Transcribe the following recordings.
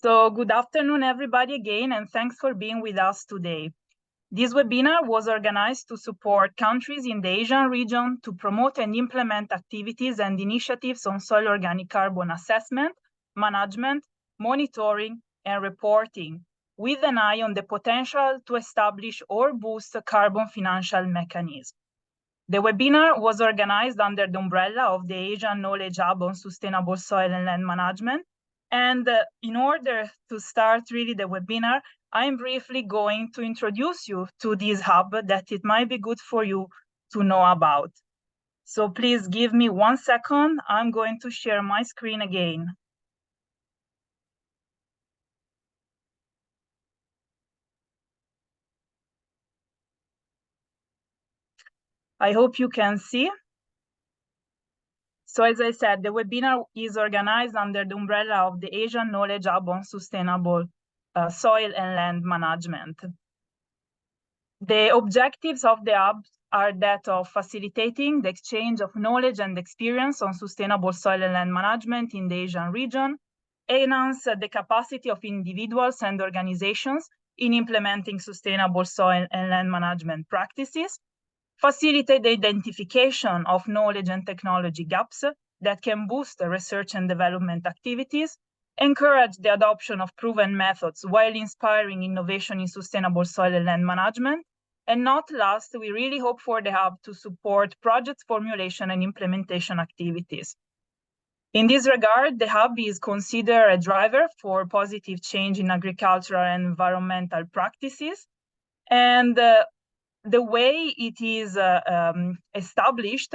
So good afternoon, everybody again, and thanks for being with us today. This webinar was organized to support countries in the Asian region to promote and implement activities and initiatives on soil organic carbon assessment, management, monitoring, and reporting, with an eye on the potential to establish or boost a carbon financial mechanism. The webinar was organized under the umbrella of the Asian Knowledge Hub on Sustainable Soil and Land Management. And in order to start really the webinar, I'm briefly going to introduce you to this hub that it might be good for you to know about. So please give me 1 second. I'm going to share my screen again. I hope you can see. So as I said, the webinar is organized under the umbrella of the Asian Knowledge Hub on Sustainable Soil and Land Management. The objectives of the hub are that of facilitating the exchange of knowledge and experience on sustainable soil and land management in the Asian region, enhance the capacity of individuals and organizations in implementing sustainable soil and land management practices, facilitate the identification of knowledge and technology gaps that can boost research and development activities, encourage the adoption of proven methods while inspiring innovation in sustainable soil and land management, and not last, we really hope for the hub to support project formulation and implementation activities. In this regard, the hub is considered a driver for positive change in agricultural and environmental practices, and the way it is established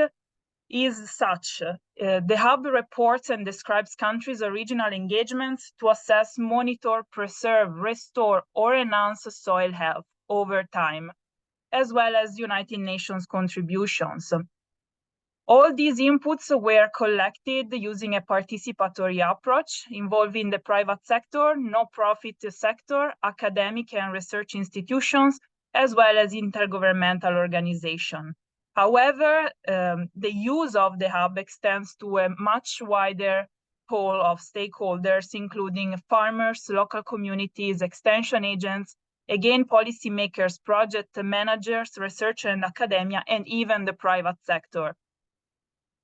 is such. The hub reports and describes countries' original engagements to assess, monitor, preserve, restore, or enhance soil health over time, as well as United Nations contributions. All these inputs were collected using a participatory approach involving the private sector, no-profit sector, academic and research institutions, as well as intergovernmental organizations. However, the use of the hub extends to a much wider pool of stakeholders, including farmers, local communities, extension agents, again, policymakers, project managers, research and academia, and even the private sector.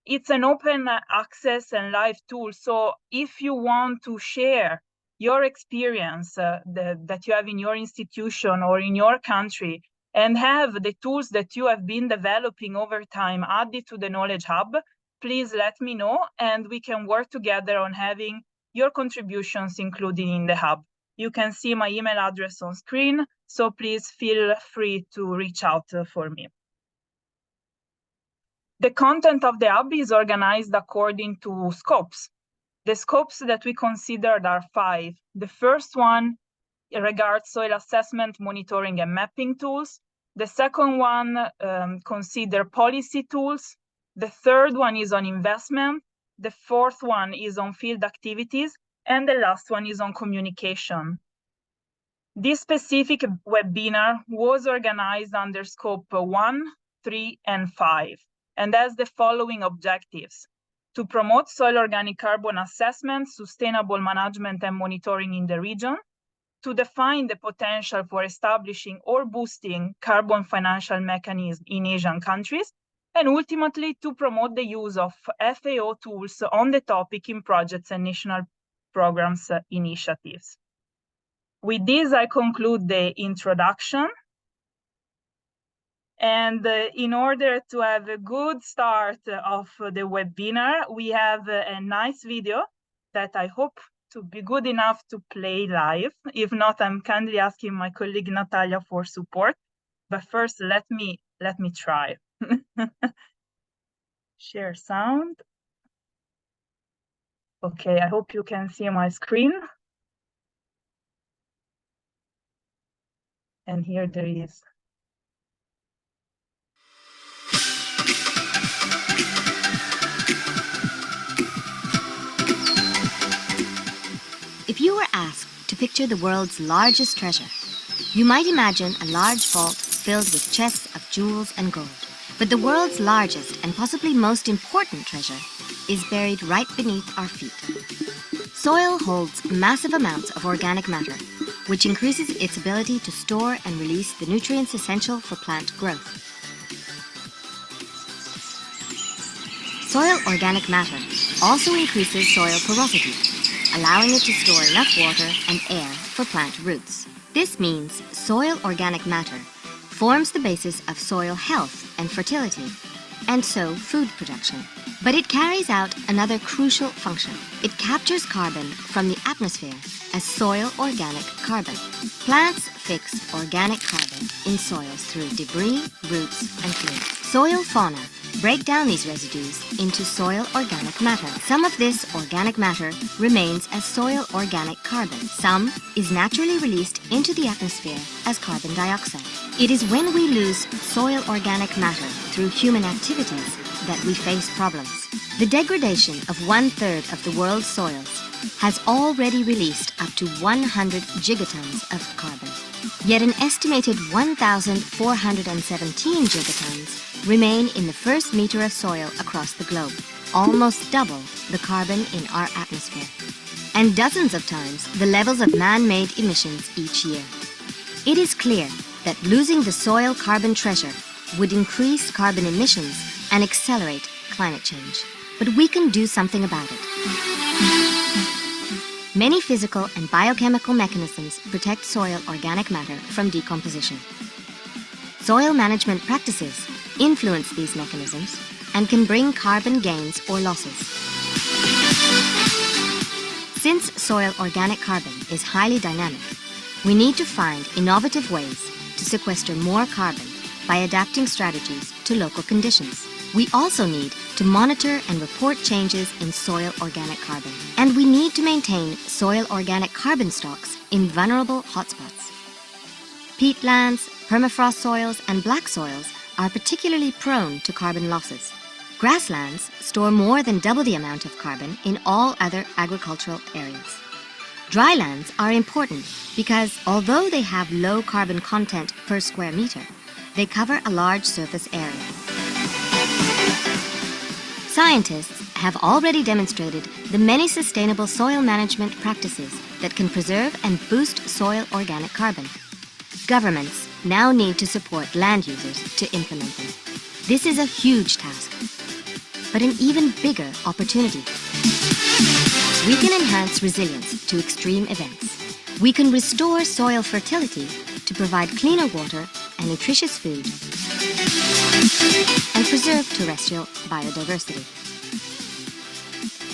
It's an open access and live tool, so if you want to share your experience that you have in your institution or in your country, and have the tools that you have been developing over time added to the Knowledge Hub, please let me know, and we can work together on having your contributions included in the hub. You can see my email address on screen, so please feel free to reach out for me. The content of the hub is organized according to scopes. The scopes that we considered are 5. The first one regards soil assessment, monitoring, and mapping tools. The second one consider policy tools. The third one is on investment. The fourth one is on field activities. And the last one is on communication. This specific webinar was organized under scope 1, 3, and 5, and has the following objectives: to promote soil organic carbon assessment, sustainable management and monitoring in the region, to define the potential for establishing or boosting carbon financial mechanisms in Asian countries, and ultimately to promote the use of FAO tools on the topic in projects and national programs initiatives. With this, I conclude the introduction. And in order to have a good start of the webinar, we have a nice video that I hope to be good enough to play live. If not, I'm kindly asking my colleague Natalia for support. But first, let me try. Share sound. Okay, I hope you can see my screen. And here there is. If you were asked to picture the world's largest treasure, you might imagine a large vault filled with chests of jewels and gold. But the world's largest and possibly most important treasure is buried right beneath our feet. Soil holds massive amounts of organic matter, which increases its ability to store and release the nutrients essential for plant growth. Soil organic matter also increases soil porosity, allowing it to store enough water and air for plant roots. This means soil organic matter forms the basis of soil health and fertility, and so food production. But it carries out another crucial function. It captures carbon from the atmosphere as soil organic carbon. Plants fix organic carbon in soils through debris, roots, and fluids. Soil fauna break down these residues into soil organic matter. Some of this organic matter remains as soil organic carbon. Some is naturally released into the atmosphere as carbon dioxide. It is when we lose soil organic matter through human activities that we face problems. The degradation of 1/3 of the world's soils has already released up to 100 gigatons of carbon. Yet an estimated 1,417 gigatons remain in the first meter of soil across the globe, almost double the carbon in our atmosphere, and dozens of times the levels of man-made emissions each year. It is clear that losing the soil carbon treasure would increase carbon emissions and accelerate climate change. But we can do something about it. Many physical and biochemical mechanisms protect soil organic matter from decomposition. Soil management practices influence these mechanisms and can bring carbon gains or losses. Since soil organic carbon is highly dynamic, we need to find innovative ways to sequester more carbon by adapting strategies to local conditions. We also need to monitor and report changes in soil organic carbon. And we need to maintain soil organic carbon stocks in vulnerable hotspots. Peatlands, permafrost soils, and black soils are particularly prone to carbon losses. Grasslands store more than double the amount of carbon in all other agricultural areas. Drylands are important because although they have low carbon content per square meter, they cover a large surface area. Scientists have already demonstrated the many sustainable soil management practices that can preserve and boost soil organic carbon. Governments now need to support land users to implement them. This is a huge task, but an even bigger opportunity. We can enhance resilience to extreme events. We can restore soil fertility to provide cleaner water and nutritious food, and preserve terrestrial biodiversity.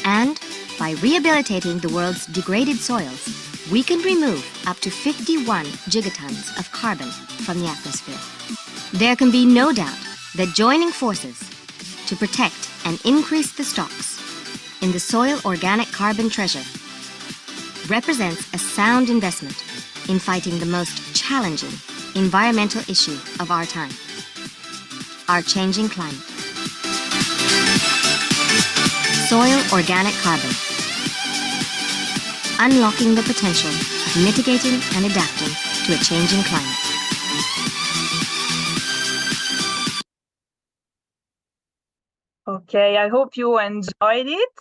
And by rehabilitating the world's degraded soils, we can remove up to 51 gigatons of carbon from the atmosphere. There can be no doubt that joining forces to protect and increase the stocks in the soil organic carbon treasure represents a sound investment in fighting the most challenging environmental issue of our time, our changing climate. Soil organic carbon, unlocking the potential of mitigating and adapting to a changing climate. Okay, I hope you enjoyed it.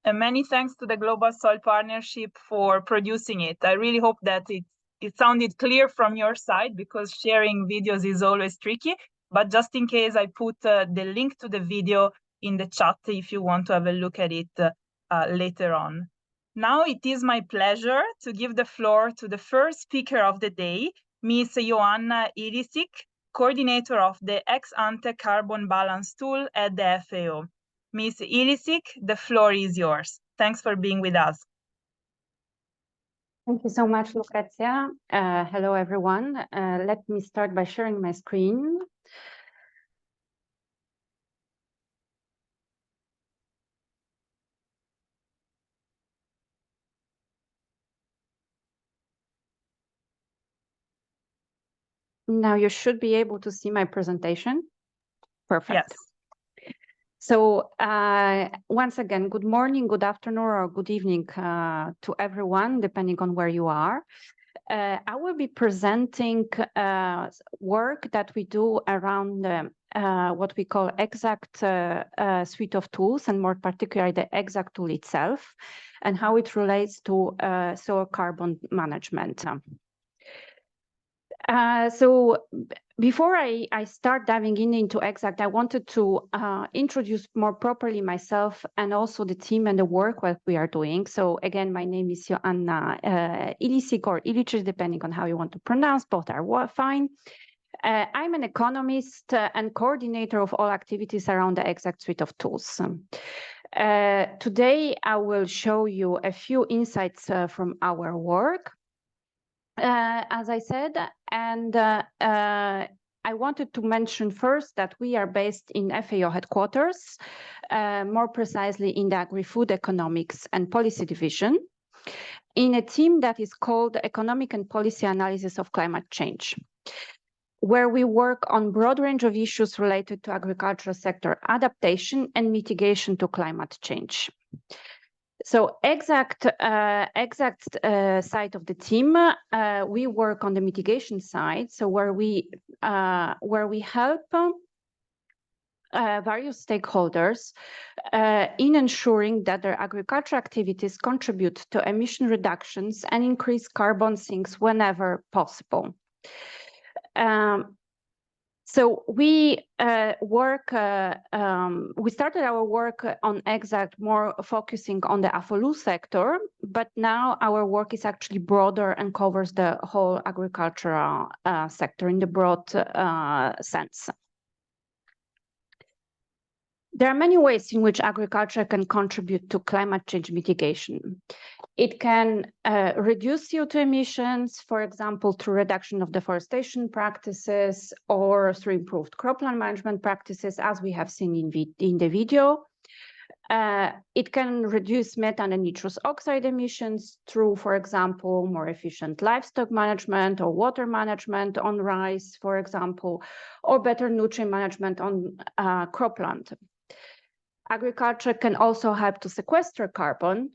And many thanks to the Global Soil Partnership for producing it. I really hope that it sounded clear from your side, because sharing videos is always tricky. But just in case, I put the link to the video in the chat if you want to have a look at it later on. Now it is my pleasure to give the floor to the first speaker of the day, Ms. Joanna Ilisic, coordinator of the ex-ante carbon balance tool at the FAO. Ms. Ilisic, the floor is yours. Thanks for being with us. Thank you so much, Lucrezia. Hello, everyone. Let me start by sharing my screen. Now you should be able to see my presentation. Perfect. Yes. So once again, good morning, good afternoon, or good evening to everyone, depending on where you are. I will be presenting work that we do around what we call exact suite of tools, and more particularly the exact tool itself, and how it relates to soil carbon management. So before I start diving into exact, I wanted to introduce more properly myself and also the team and the work that we are doing. So again, my name is Joanna Ilisik or Ilicic, depending on how you want to pronounce, both are fine. I'm an economist and coordinator of all activities around the exact suite of tools. Today, I will show you a few insights from our work. As I said, and I wanted to mention first that we are based in FAO headquarters, more precisely in the Agri-Food Economics and Policy Division, in a team that is called Economic and Policy Analysis of Climate Change, where we work on a broad range of issues related to agricultural sector adaptation and mitigation to climate change. So exact side of the team, we work on the mitigation side. So where we help various stakeholders in ensuring that their agricultural activities contribute to emission reductions and increase carbon sinks whenever possible. So we we started our work on exact more focusing on the AFOLU sector, but now our work is actually broader and covers the whole agricultural sector in the broad sense. There are many ways in which agriculture can contribute to climate change mitigation. It can reduce CO2 emissions, for example, through reduction of deforestation practices or through improved cropland management practices, as we have seen in the video. It can reduce methane and nitrous oxide emissions through, for example, more efficient livestock management or water management on rice, for example, or better nutrient management on cropland. Agriculture can also help to sequester carbon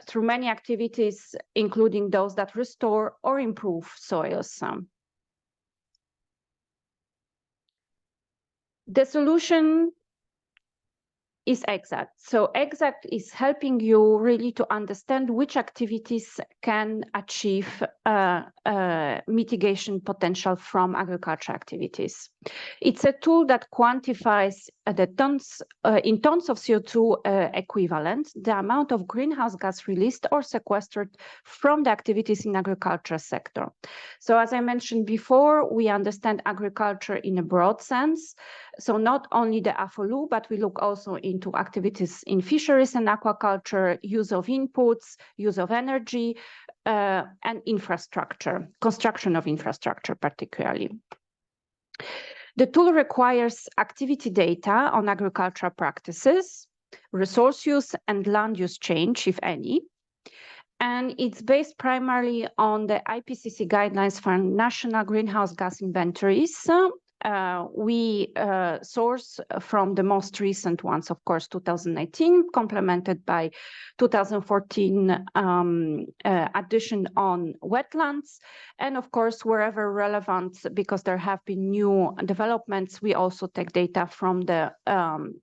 through many activities, including those that restore or improve soils. The solution is exact. So exact is helping you really to understand which activities can achieve mitigation potential from agriculture activities. It's a tool that quantifies the tons in tons of CO2 equivalent, the amount of greenhouse gas released or sequestered from the activities in agriculture sector. So as I mentioned before, we understand agriculture in a broad sense. So not only the AFOLU, but we look also into activities in fisheries and aquaculture, use of inputs, use of energy, and infrastructure, construction of infrastructure particularly. The tool requires activity data on agricultural practices, resource use and land use change, if any. And it's based primarily on the IPCC guidelines for national greenhouse gas inventories. We source from the most recent ones, of course, 2019, complemented by 2014 addition on wetlands. And of course, wherever relevant, because there have been new developments, we also take data from the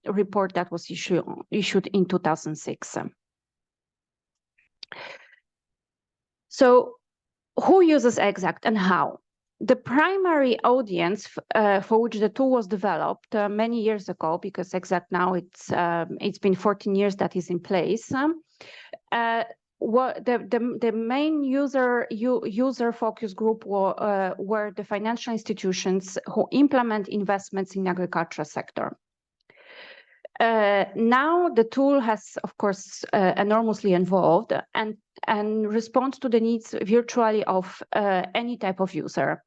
report that was issued in 2006. So who uses exact and how? The primary audience for which the tool was developed many years ago, because exact now it's been 14 years that is in place. The main user focus group were the financial institutions who implement investments in agricultural sector. Now the tool has, of course, enormously evolved and responds to the needs virtually of any type of user.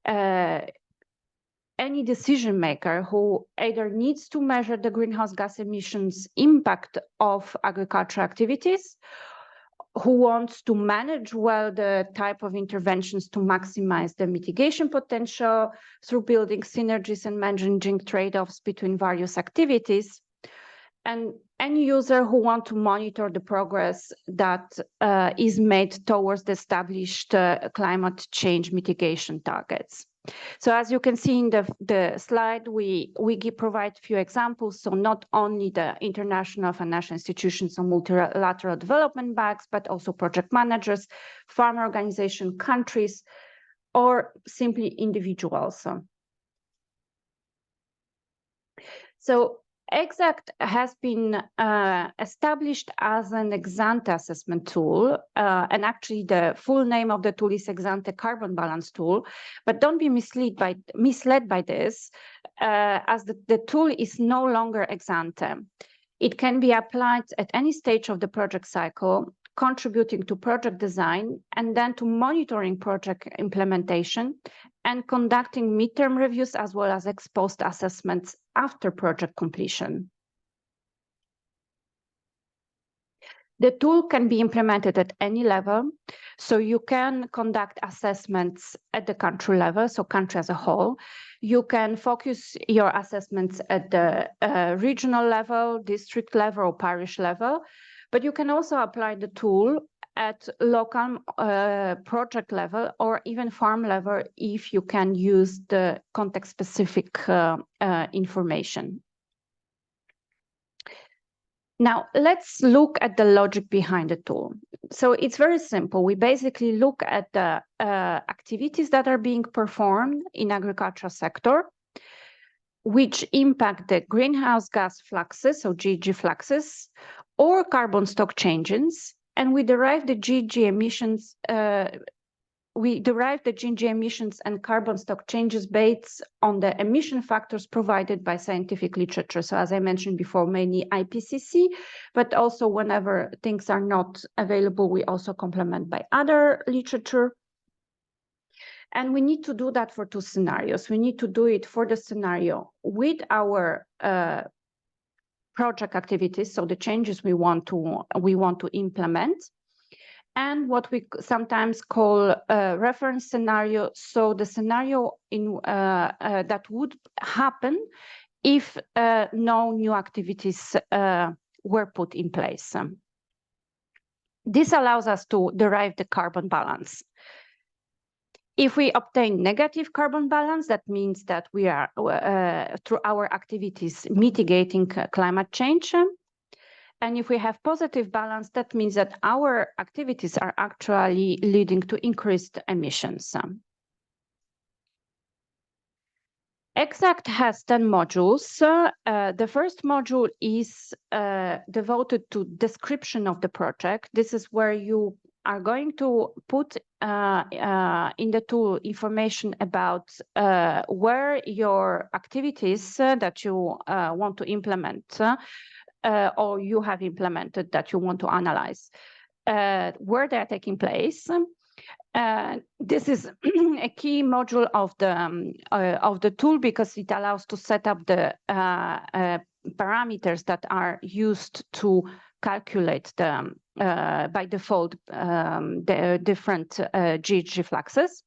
Any decision maker who either needs to measure the greenhouse gas emissions impact of agricultural activities, who wants to manage well the type of interventions to maximize the mitigation potential through building synergies and managing trade-offs between various activities, and any user who want to monitor the progress that is made towards the established climate change mitigation targets. So as you can see in the slide, we provide a few examples. So not only the international financial institutions and multilateral development banks, but also project managers, farmer organizations, countries, or simply individuals. So EXACT has been established as an ex-ante assessment tool, and actually the full name of the tool is ex-ante carbon balance tool. But don't be misled by this, as the tool is no longer ex-ante. It can be applied at any stage of the project cycle, contributing to project design and then to monitoring project implementation and conducting midterm reviews as well as ex-post assessments after project completion. The tool can be implemented at any level, so you can conduct assessments at the country level, so country as a whole. You can focus your assessments at the regional level, district level, or parish level, but you can also apply the tool at local project level or even farm level if you can use the context-specific information. Now, let's look at the logic behind the tool. So it's very simple. We basically look at the activities that are being performed in agricultural sector, which impact the greenhouse gas fluxes, so GHG fluxes, or carbon stock changes, and we derive the GHG emissions. We derive the GHG emissions and carbon stock changes based on the emission factors provided by scientific literature. So as I mentioned before, mainly IPCC, but also whenever things are not available, we also complement by other literature. And we need to do that for two scenarios. We need to do it for the scenario with our project activities, so the changes we want to implement, and what we sometimes call a reference scenario, so the scenario in that would happen if no new activities were put in place. This allows us to derive the carbon balance. If we obtain negative carbon balance, that means that we are, through our activities, mitigating climate change. And if we have positive balance, that means that our activities are actually leading to increased emissions. EXACT has 10 modules. The first module is devoted to description of the project. This is where you are going to put in the tool information about where your activities that you want to implement or you have implemented that you want to analyze, where they are taking place. This is a key module of the tool because it allows to set up the parameters that are used to calculate the by default the different GHG fluxes.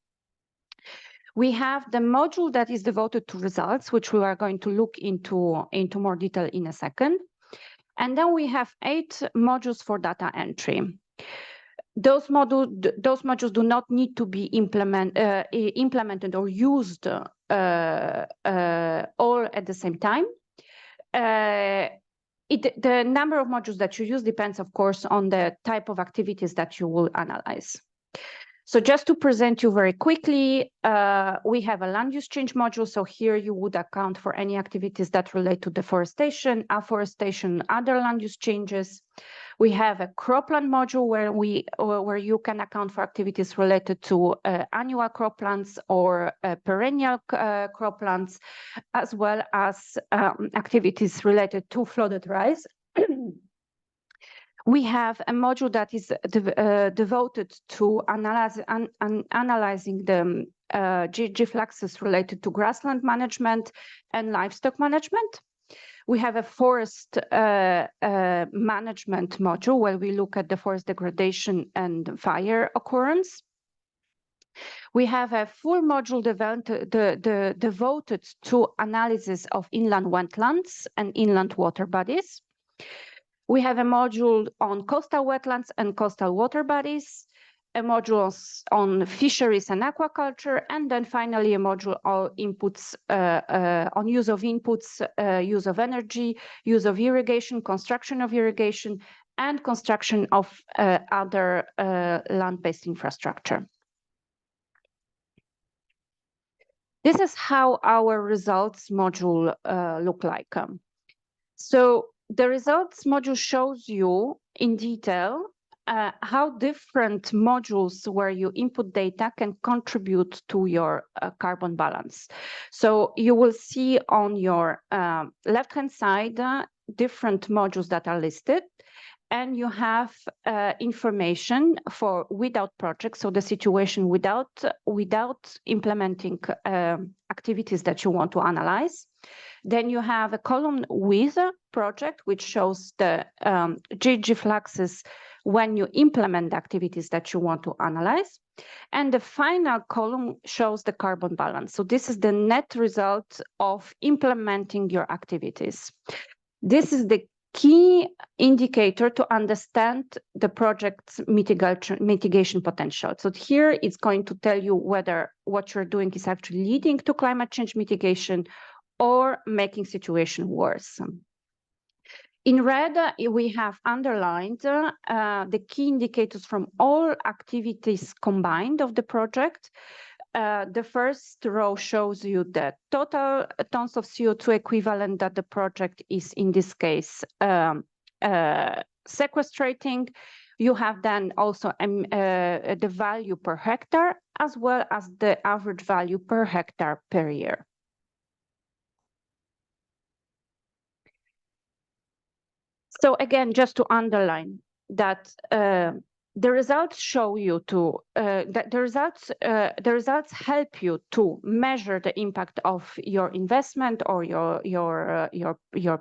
We have the module that is devoted to results, which we are going to look into more detail in a second. And then we have 8 modules for data entry. Those modules do not need to be implemented or used all at the same time. The number of modules that you use depends, of course, on the type of activities that you will analyze. So just to present you very quickly, we have a land use change module. So here you would account for any activities that relate to deforestation, afforestation, other land use changes. We have a cropland module where you can account for activities related to annual croplands or perennial croplands, as well as activities related to flooded rice. We have a module that is devoted to analyzing the GHG fluxes related to grassland management and livestock management. We have a forest management module where we look at the forest degradation and fire occurrence. We have a full module devoted to analysis of inland wetlands and inland water bodies. We have a module on coastal wetlands and coastal water bodies, a module on fisheries and aquaculture, and then finally a module on inputs, on use of inputs, use of energy, use of irrigation, construction of irrigation, and construction of other land-based infrastructure. This is how our results module look like. So the results module shows you in detail how different modules where you input data can contribute to your carbon balance. So you will see on your left-hand side different modules that are listed, and you have information for without projects, so the situation without implementing activities that you want to analyze. Then you have a column with a project, which shows the GHG fluxes when you implement the activities that you want to analyze. And the final column shows the carbon balance. So this is the net result of implementing your activities. This is the key indicator to understand the project's mitigation potential. So here it's going to tell you whether what you're doing is actually leading to climate change mitigation or making situation worse. In red, we have underlined the key indicators from all activities combined of the project. The first row shows you the total tons of CO2 equivalent that the project is, in this case, sequestrating. You have then also the value per hectare, as well as the average value per hectare per year. So again, just to underline that the results show you to that the results help you to measure the impact of your investment or your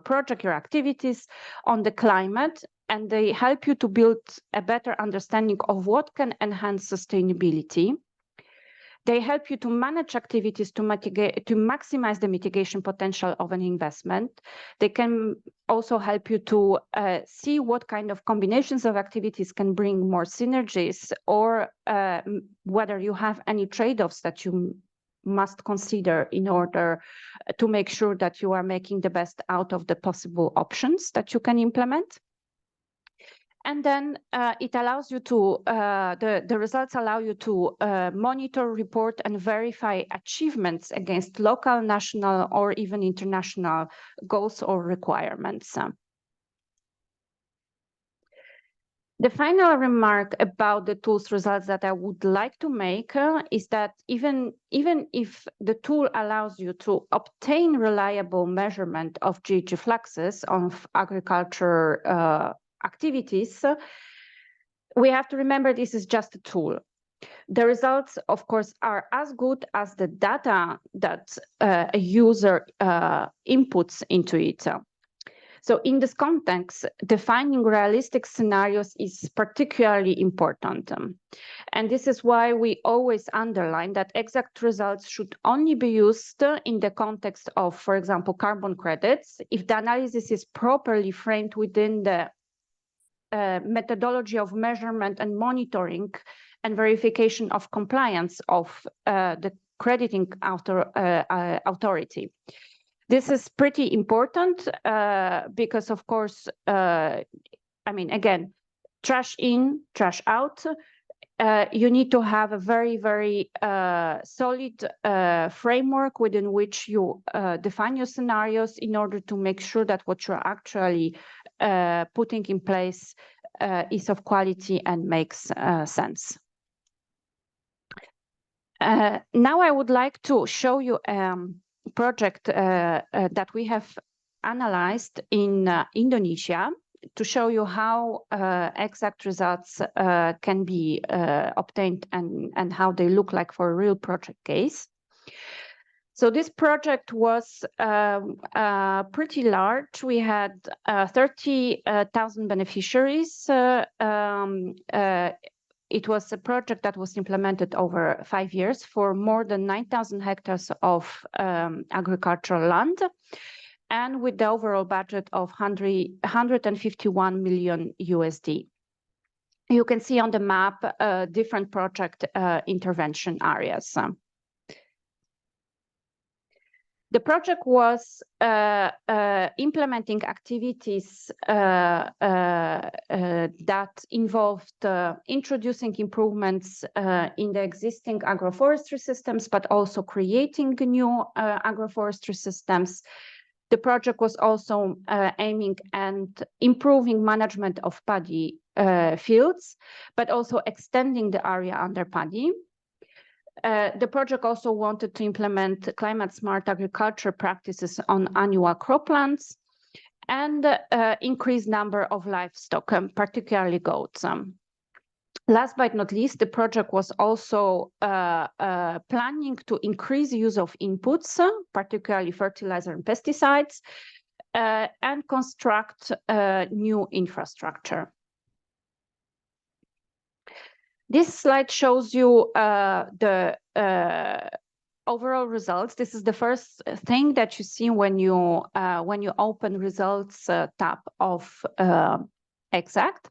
project, your activities on the climate, and they help you to build a better understanding of what can enhance sustainability. They help you to manage activities to maximize the mitigation potential of an investment. They can also help you to see what kind of combinations of activities can bring more synergies, or whether you have any trade-offs that you must consider in order to make sure that you are making the best out of the possible options that you can implement. And then it allows you to, the results allow you to monitor, report, and verify achievements against local, national, or even international goals or requirements. The final remark about the tool's results that I would like to make is that even if the tool allows you to obtain reliable measurement of GHG fluxes of agriculture activities, we have to remember this is just a tool. The results, of course, are as good as the data that a user inputs into it. So in this context, defining realistic scenarios is particularly important. And this is why we always underline that exact results should only be used in the context of, for example, carbon credits, if the analysis is properly framed within the methodology of measurement and monitoring and verification of compliance of the crediting authority. This is pretty important because, of course, I mean, again, trash in, trash out. You need to have a very, very solid framework within which you define your scenarios in order to make sure that what you're actually putting in place is of quality and makes sense. Now I would like to show you a project that we have analyzed in Indonesia to show you how exact results can be obtained and how they look like for a real project case. So this project was pretty large. We had 30,000 beneficiaries. It was a project that was implemented over 5 years for more than 9,000 hectares of agricultural land. and with the overall budget of 151 million USD. You can see on the map different project intervention areas. The project was implementing activities that involved introducing improvements in the existing agroforestry systems, but also creating new agroforestry systems. The project was also aiming at improving management of paddy fields, but also extending the area under paddy. The project also wanted to implement climate-smart agriculture practices on annual croplands and increase number of livestock, particularly goats. Last but not least, the project was also planning to increase use of inputs, particularly fertilizer and pesticides, and construct new infrastructure. This slide shows you the overall results. This is the first thing that you see when you open results tab of Exact.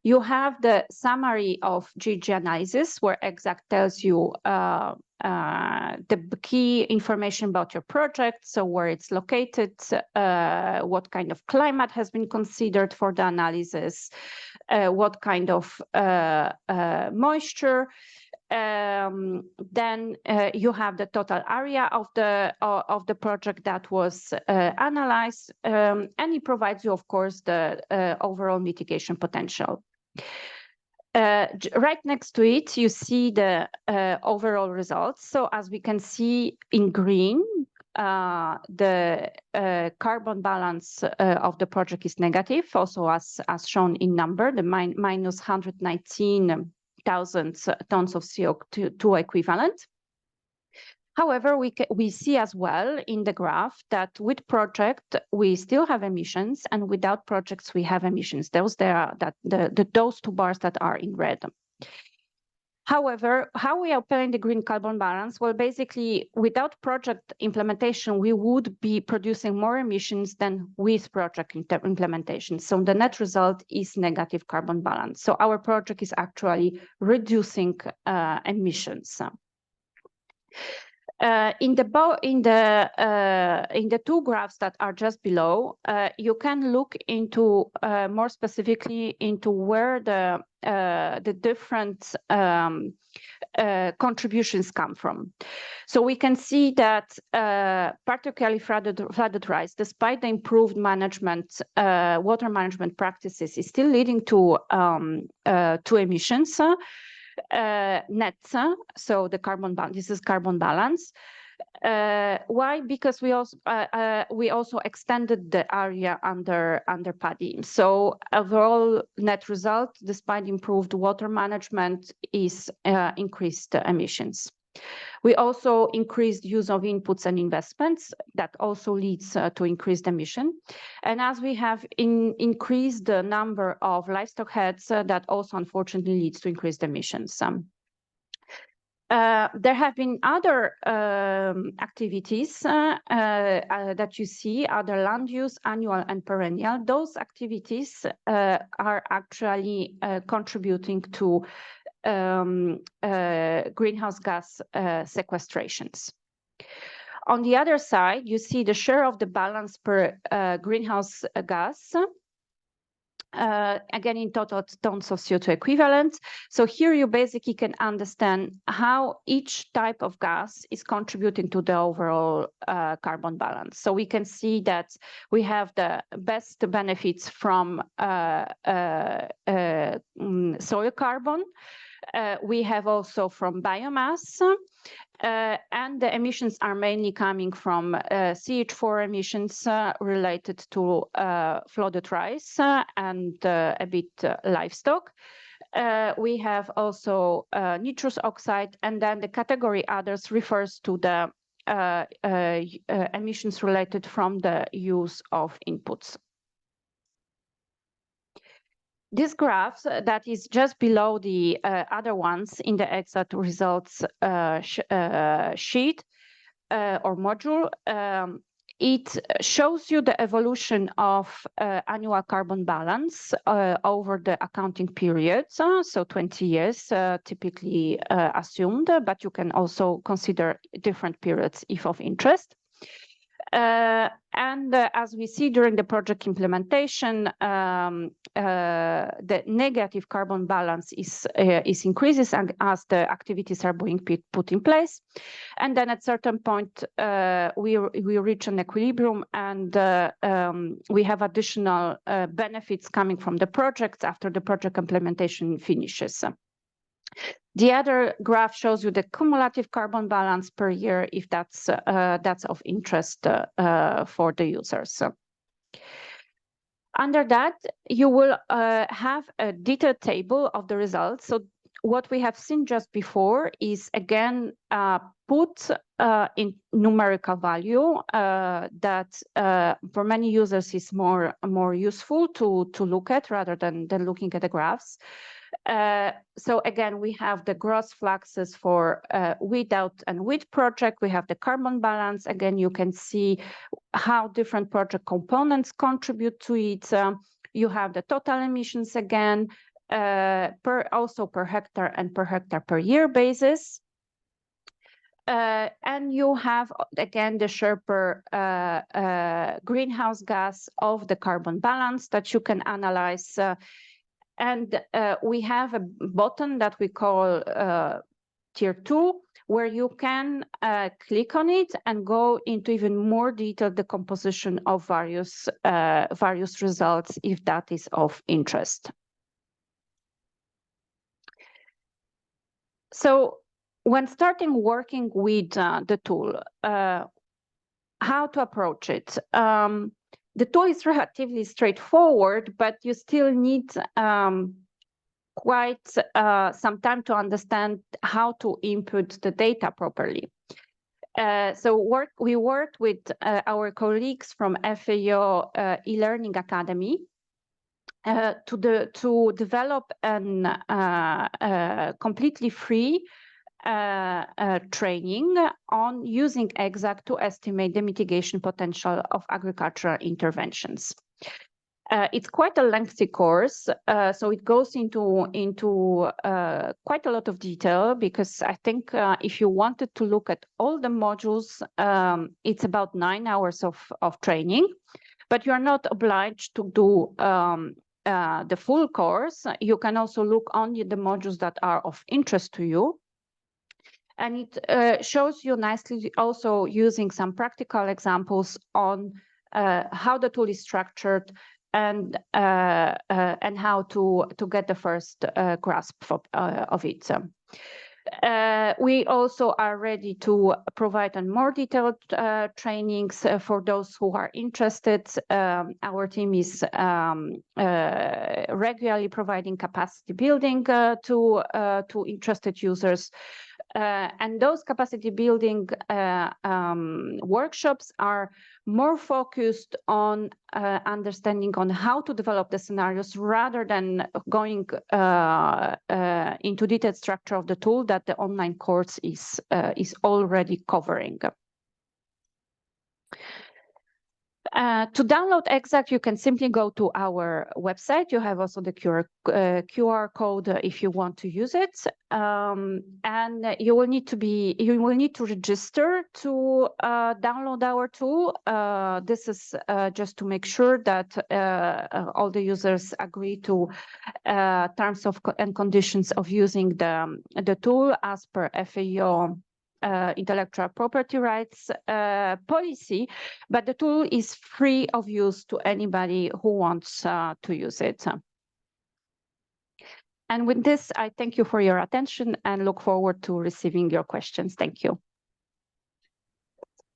You have the summary of GG analysis, where Exact tells you the key information about your project, so where it's located, what kind of climate has been considered for the analysis, what kind of moisture. Then you have the total area of the project that was analyzed, and it provides you, of course, the overall mitigation potential. Right next to it, you see the overall results. So as we can see in green, the carbon balance of the project is negative, also as shown in number, the minus 119,000 tons of CO2 equivalent. However, we see as well in the graph that with project, we still have emissions, and without projects, we have emissions. Those two bars that are in red. However, how we are applying the green carbon balance? Well, basically, without project implementation, we would be producing more emissions than with project implementation. So the net result is negative carbon balance. So our project is actually reducing emissions. In the two graphs that are just below, you can look into more specifically into where the different contributions come from. So we can see that particularly flooded rice, despite the improved management, water management practices, is still leading to emissions. Net, so the carbon balance. This is carbon balance. Why? Because we also extended the area under paddy. So overall net result, despite improved water management, is increased emissions. We also increased use of inputs and investments. That also leads to increased emission. And as we have increased the number of livestock heads, that also unfortunately leads to increased emissions. There have been other activities that you see, other land use, annual and perennial. Those activities are actually contributing to greenhouse gas sequestrations. On the other side, you see the share of the balance per greenhouse gas, again in total tons of CO2 equivalent. So here you basically can understand how each type of gas is contributing to the overall carbon balance. So we can see that we have the best benefits from soil carbon. We have also from biomass, and the emissions are mainly coming from CH4 emissions related to flooded rice and a bit livestock. We have also nitrous oxide, and then the category others refers to the emissions related from the use of inputs. This graph that is just below the other ones in the Exact results sheet or module It shows you the evolution of annual carbon balance over the accounting periods, so 20 years typically assumed, but you can also consider different periods if of interest. And as we see during the project implementation, the negative carbon balance is increases as the activities are being put in place. And then at certain point, we reach an equilibrium, and we have additional benefits coming from the projects after the project implementation finishes. The other graph shows you the cumulative carbon balance per year, if that's of interest for the users. Under that, you will have a detailed table of the results. So what we have seen just before is again put in numerical value that for many users is more useful to look at rather than looking at the graphs. So again, we have the gross fluxes for without and with project. We have the carbon balance. Again, you can see how different project components contribute to it. You have the total emissions again, also per hectare and per hectare per year basis. And you have, again, the share per greenhouse gas of the carbon balance that you can analyze. And we have a button that we call Tier 2, where you can click on it and go into even more detailed decomposition of various results if that is of interest. So when starting working with the tool, how to approach it? The tool is relatively straightforward, but you still need quite some time to understand how to input the data properly. So we worked with our colleagues from FAO e-learning academy to develop a completely free training on using EXAC to estimate the mitigation potential of agricultural interventions. It's quite a lengthy course, so it goes into quite a lot of detail, because I think if you wanted to look at all the modules, it's about 9 hours of training, but you are not obliged to do the full course. You can also look only the modules that are of interest to you. And it shows you nicely also using some practical examples on how the tool is structured and how to get the first grasp of it. We also are ready to provide more detailed trainings for those who are interested. Our team is regularly providing capacity building to interested users. And those capacity building workshops are more focused on understanding on how to develop the scenarios rather than going into detailed structure of the tool that the online course is already covering. To download EXAC, you can simply go to our website. You have also the QR code if you want to use it, and you will need to register to download our tool. This is just to make sure that all the users agree to terms and conditions of using the tool as per FAO intellectual property rights policy, but the tool is free of use to anybody who wants to use it. And with this, I thank you for your attention and look forward to receiving your questions. Thank you.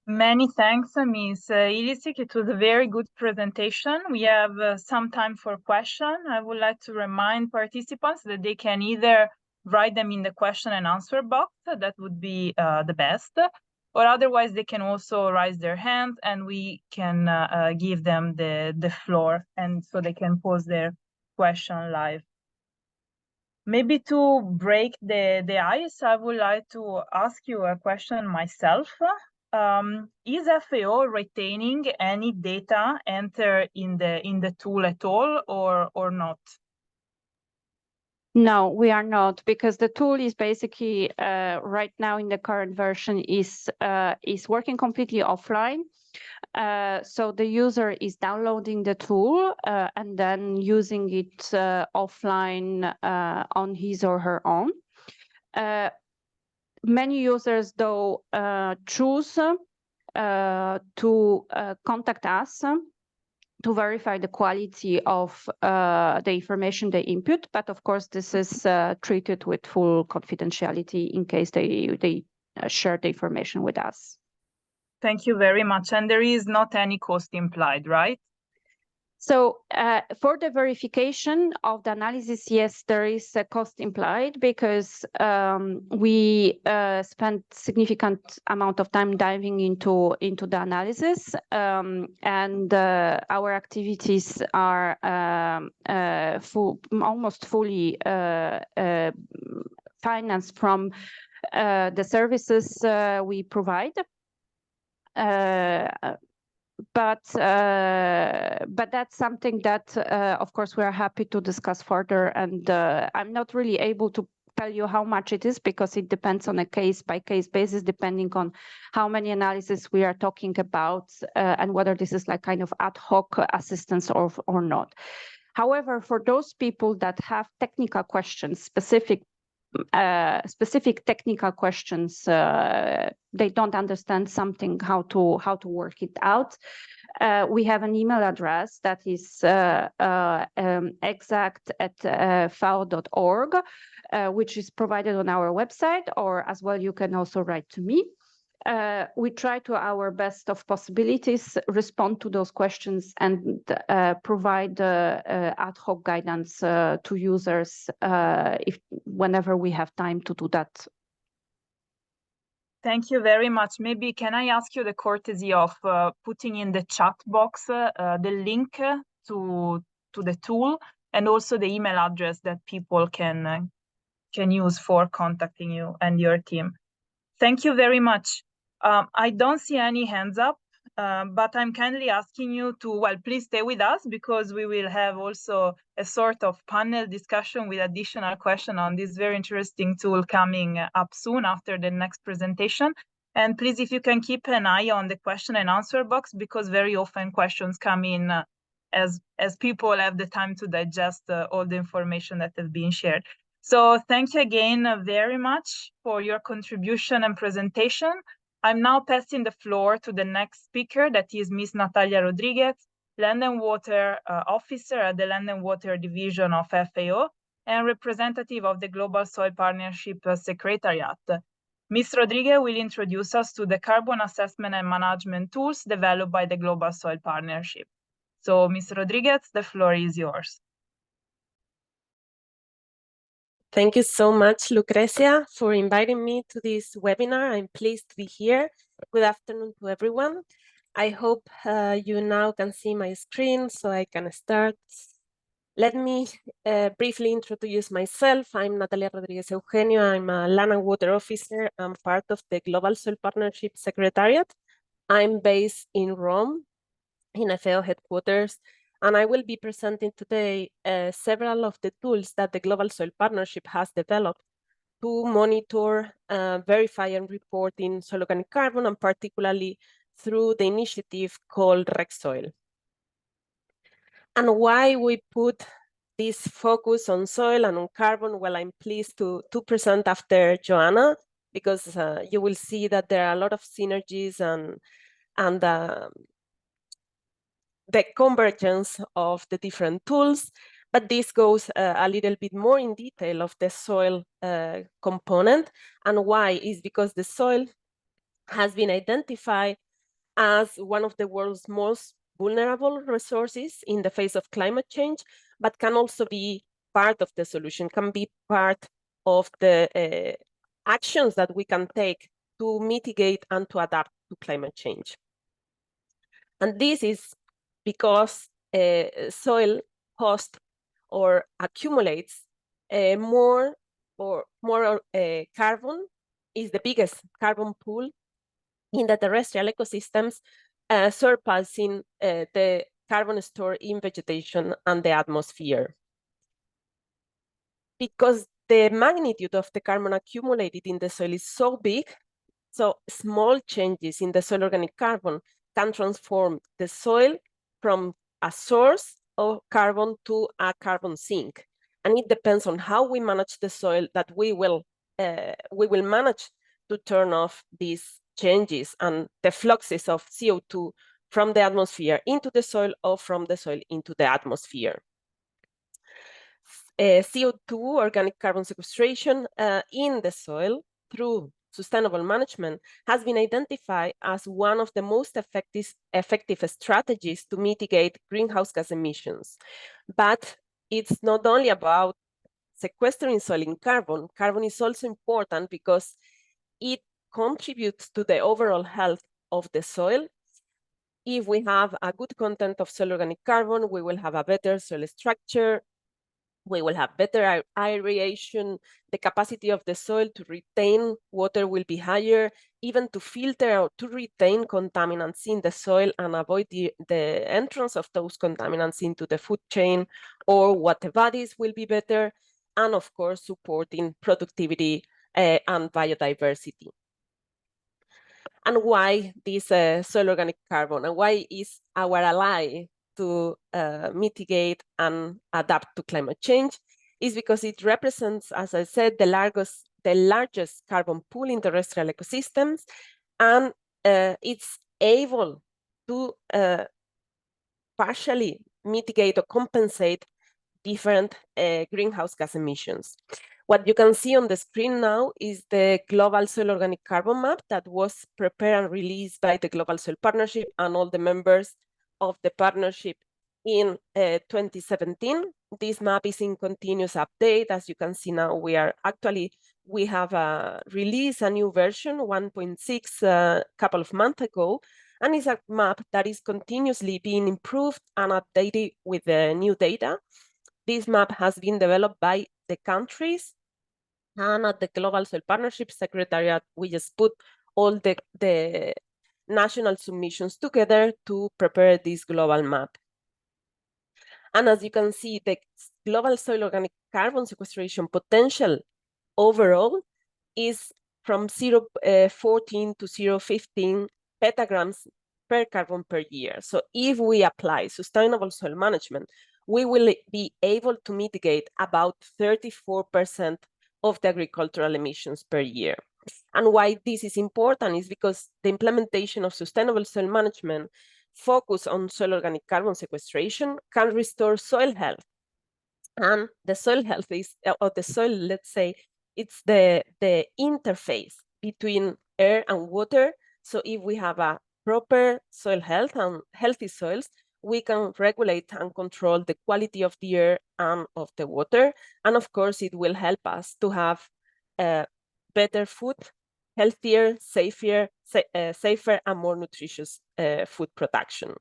Many thanks, Ms. Ilicic. It was a very good presentation. We have some time for questions. I would like to remind participants that they can either write them in the question and answer box, that would be the best, or otherwise they can also raise their hand and we can give them the floor, and so they can pose their question live. Maybe to break the ice, I would like to ask you a question myself. is FAO retaining any data entered in the tool at all, or not? No, we are not, because the tool is basically right now in the current version is working completely offline. So the user is downloading the tool and then using it offline on his or her own. Many users, though, choose to contact us to verify the quality of the information they input. But of course, this is treated with full confidentiality in case they share the information with us. Thank you very much. And there is not any cost implied, right? So for the verification of the analysis, yes, there is a cost implied, because we spent significant amount of time diving into the analysis, and our activities are almost fully financed from the services we provide. But that's something that, of course, we are happy to discuss further. And I'm not really able to tell you how much it is, because it depends on a case-by-case basis, depending on how many analyses we are talking about and whether this is like kind of ad hoc assistance or not. However, for those people that have technical questions, specific technical questions, they don't understand something, how to work it out. We have an email address that is exact@fao.org, which is provided on our website, or as well, you can also write to me. We try to our best of possibilities respond to those questions and provide ad hoc guidance to users whenever we have time to do that. Thank you very much. Maybe can I ask you the courtesy of putting in the chat box the link to the tool, and also the email address that people can use for contacting you and your team. Thank you very much. I don't see any hands up, but I'm kindly asking you to, well, please stay with us, because we will have also a sort of panel discussion with additional questions on this very interesting tool coming up soon after the next presentation. And please, if you can keep an eye on the question and answer box, because very often questions come in as people have the time to digest all the information that has been shared. So thank you again very much for your contribution and presentation. I'm now passing the floor to the next speaker, that is Ms. Natalia Rodriguez, Land and Water Officer at the Land and Water Division of FAO and representative of the Global Soil Partnership Secretariat. Ms. Rodriguez will introduce us to the carbon assessment and management tools developed by the Global Soil Partnership. So, Ms. Rodriguez, the floor is yours. Thank you so much, Lucrecia, for inviting me to this webinar. I'm pleased to be here. Good afternoon to everyone. I hope you now can see my screen so I can start. Let me briefly introduce myself. I'm Natalia Rodriguez Eugenio. I'm a Land and Water Officer. I'm part of the Global Soil Partnership Secretariat. I'm based in Rome, in FAO headquarters, and I will be presenting today several of the tools that the Global Soil Partnership has developed to monitor, verify, and report in soil organic carbon, and particularly through the initiative called REC-Soil. And why we put this focus on soil and on carbon? Well, I'm pleased to present after Joanna, because you will see that there are a lot of synergies and the convergence of the different tools, but this goes a little bit more in detail of the soil component. And why is because the soil has been identified as one of the world's most vulnerable resources in the face of climate change, but can also be part of the solution, can be part of the actions that we can take to mitigate and to adapt to climate change. And this is because soil hosts or accumulates more carbon, is the biggest carbon pool in the terrestrial ecosystems, surpassing the carbon stored in vegetation and the atmosphere. Because the magnitude of the carbon accumulated in the soil is so big, so small changes in the soil organic carbon can transform the soil from a source of carbon to a carbon sink. And it depends on how we manage the soil that we will manage to turn off these changes and the fluxes of CO2 from the atmosphere into the soil or from the soil into the atmosphere. CO2, organic carbon sequestration in the soil through sustainable management has been identified as one of the most effective strategies to mitigate greenhouse gas emissions. But it's not only about sequestering soil in carbon. Carbon is also important because it contributes to the overall health of the soil. If we have a good content of soil organic carbon, we will have a better soil structure, we will have better aeration, the capacity of the soil to retain water will be higher, even to filter or to retain contaminants in the soil and avoid the entrance of those contaminants into the food chain or water bodies will be better, and of course, supporting productivity and biodiversity. And why this soil organic carbon, and why is our ally to mitigate and adapt to climate change, is because it represents, as I said, the largest carbon pool in terrestrial ecosystems, and it's able to partially mitigate or compensate different greenhouse gas emissions. What you can see on the screen now is the Global Soil Organic Carbon Map that was prepared and released by the Global Soil Partnership and all the members of the partnership in 2017. This map is in continuous update. As you can see now, we have released a new version, 1.6, a couple of months ago, and it's a map that is continuously being improved and updated with the new data. This map has been developed by the countries, and at the Global Soil Partnership Secretariat, we just put all the national submissions together to prepare this global map. And as you can see, the global soil organic carbon sequestration potential overall is from 0.14 to 0.15 petagrams per carbon per year. So if we apply sustainable soil management, we will be able to mitigate about 34% of the agricultural emissions per year. And why this is important is because the implementation of sustainable soil management focus on soil organic carbon sequestration can restore soil health. And the soil health is, or the soil, let's say, it's the interface between air and water. So if we have a proper soil health and healthy soils, we can regulate and control the quality of the air and of the water. And of course, it will help us to have better food, healthier, safer, and more nutritious food production.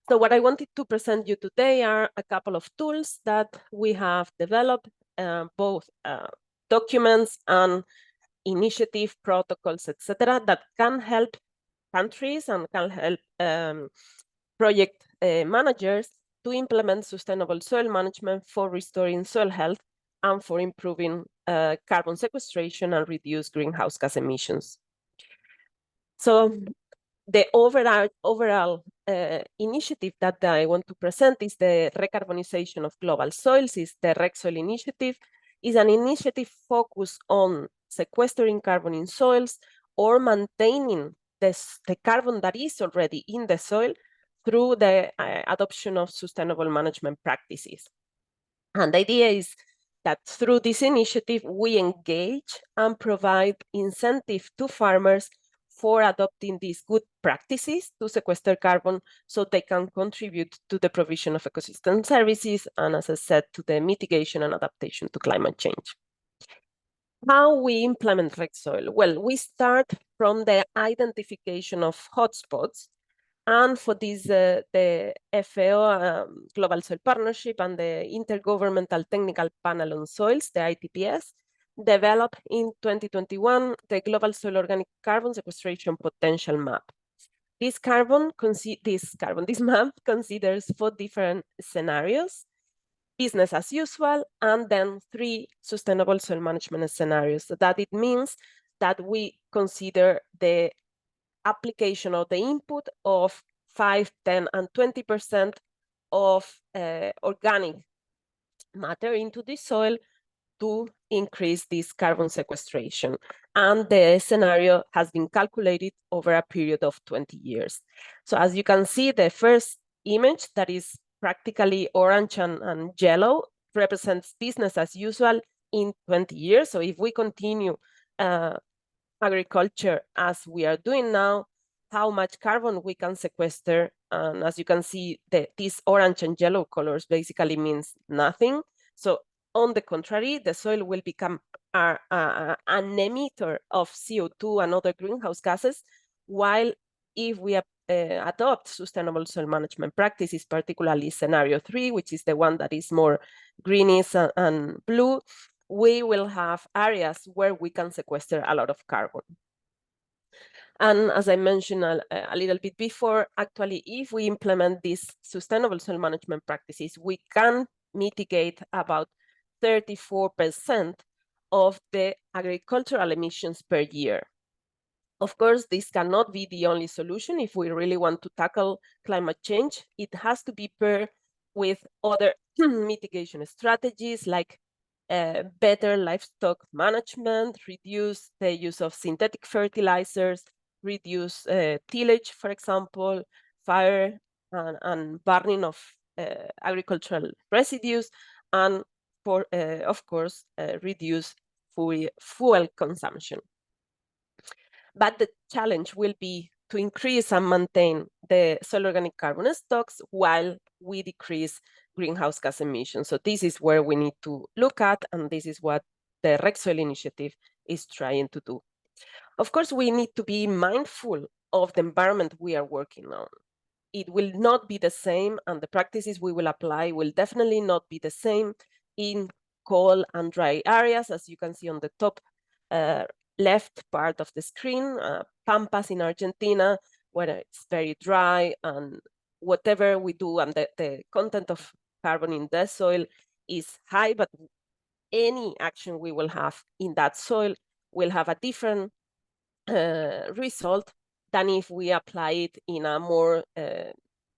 So what I wanted to present you today are a couple of tools that we have developed, both documents and initiative protocols, etc., that can help countries and can help project managers to implement sustainable soil management for restoring soil health and for improving carbon sequestration and reduce greenhouse gas emissions. So the overall initiative that I want to present is the recarbonization of global soils, is the REC-Soil initiative, is an initiative focused on sequestering carbon in soils or maintaining the carbon that is already in the soil through the adoption of sustainable management practices. And the idea is that through this initiative, we engage and provide incentive to farmers for adopting these good practices to sequester carbon so they can contribute to the provision of ecosystem services and, as I said, to the mitigation and adaptation to climate change. How we implement REC-Soil? Well, we start from the identification of hotspots. And for this, the FAO, Global Soil Partnership, and the Intergovernmental Technical Panel on Soils, the ITPS, developed in 2021 the Global Soil Organic Carbon Sequestration Potential Map. This map considers 4 different scenarios: business as usual, and then 3 sustainable soil management scenarios. So that it means that we consider the application of the input of 5, 10, and 20% of organic matter into the soil to increase this carbon sequestration. And the scenario has been calculated over a period of 20 years. So as you can see, the first image that is practically orange and yellow represents business as usual in 20 years. So if we continue agriculture as we are doing now, how much carbon we can sequester. And as you can see, these orange and yellow colors basically means nothing. So on the contrary, the soil will become an emitter of CO2 and other greenhouse gases, while if we adopt sustainable soil management practices, particularly scenario 3, which is the one that is more greenish and blue, we will have areas where we can sequester a lot of carbon. And as I mentioned a little bit before, actually, if we implement these sustainable soil management practices, we can mitigate about 34% of the agricultural emissions per year. Of course, this cannot be the only solution if we really want to tackle climate change. It has to be paired with other mitigation strategies like better livestock management, reduce the use of synthetic fertilizers, reduce tillage, for example, fire and burning of agricultural residues, and of course, reduce fuel consumption. But the challenge will be to increase and maintain the soil organic carbon stocks while we decrease greenhouse gas emissions. So this is where we need to look at, and this is what the RegSoil initiative is trying to do. Of course, we need to be mindful of the environment we are working on. It will not be the same, and the practices we will apply will definitely not be the same in cold and dry areas, as you can see on the top left part of the screen, Pampas in Argentina, where it's very dry, and whatever we do, and the content of carbon in the soil is high, but any action we will have in that soil will have a different result than if we apply it in a more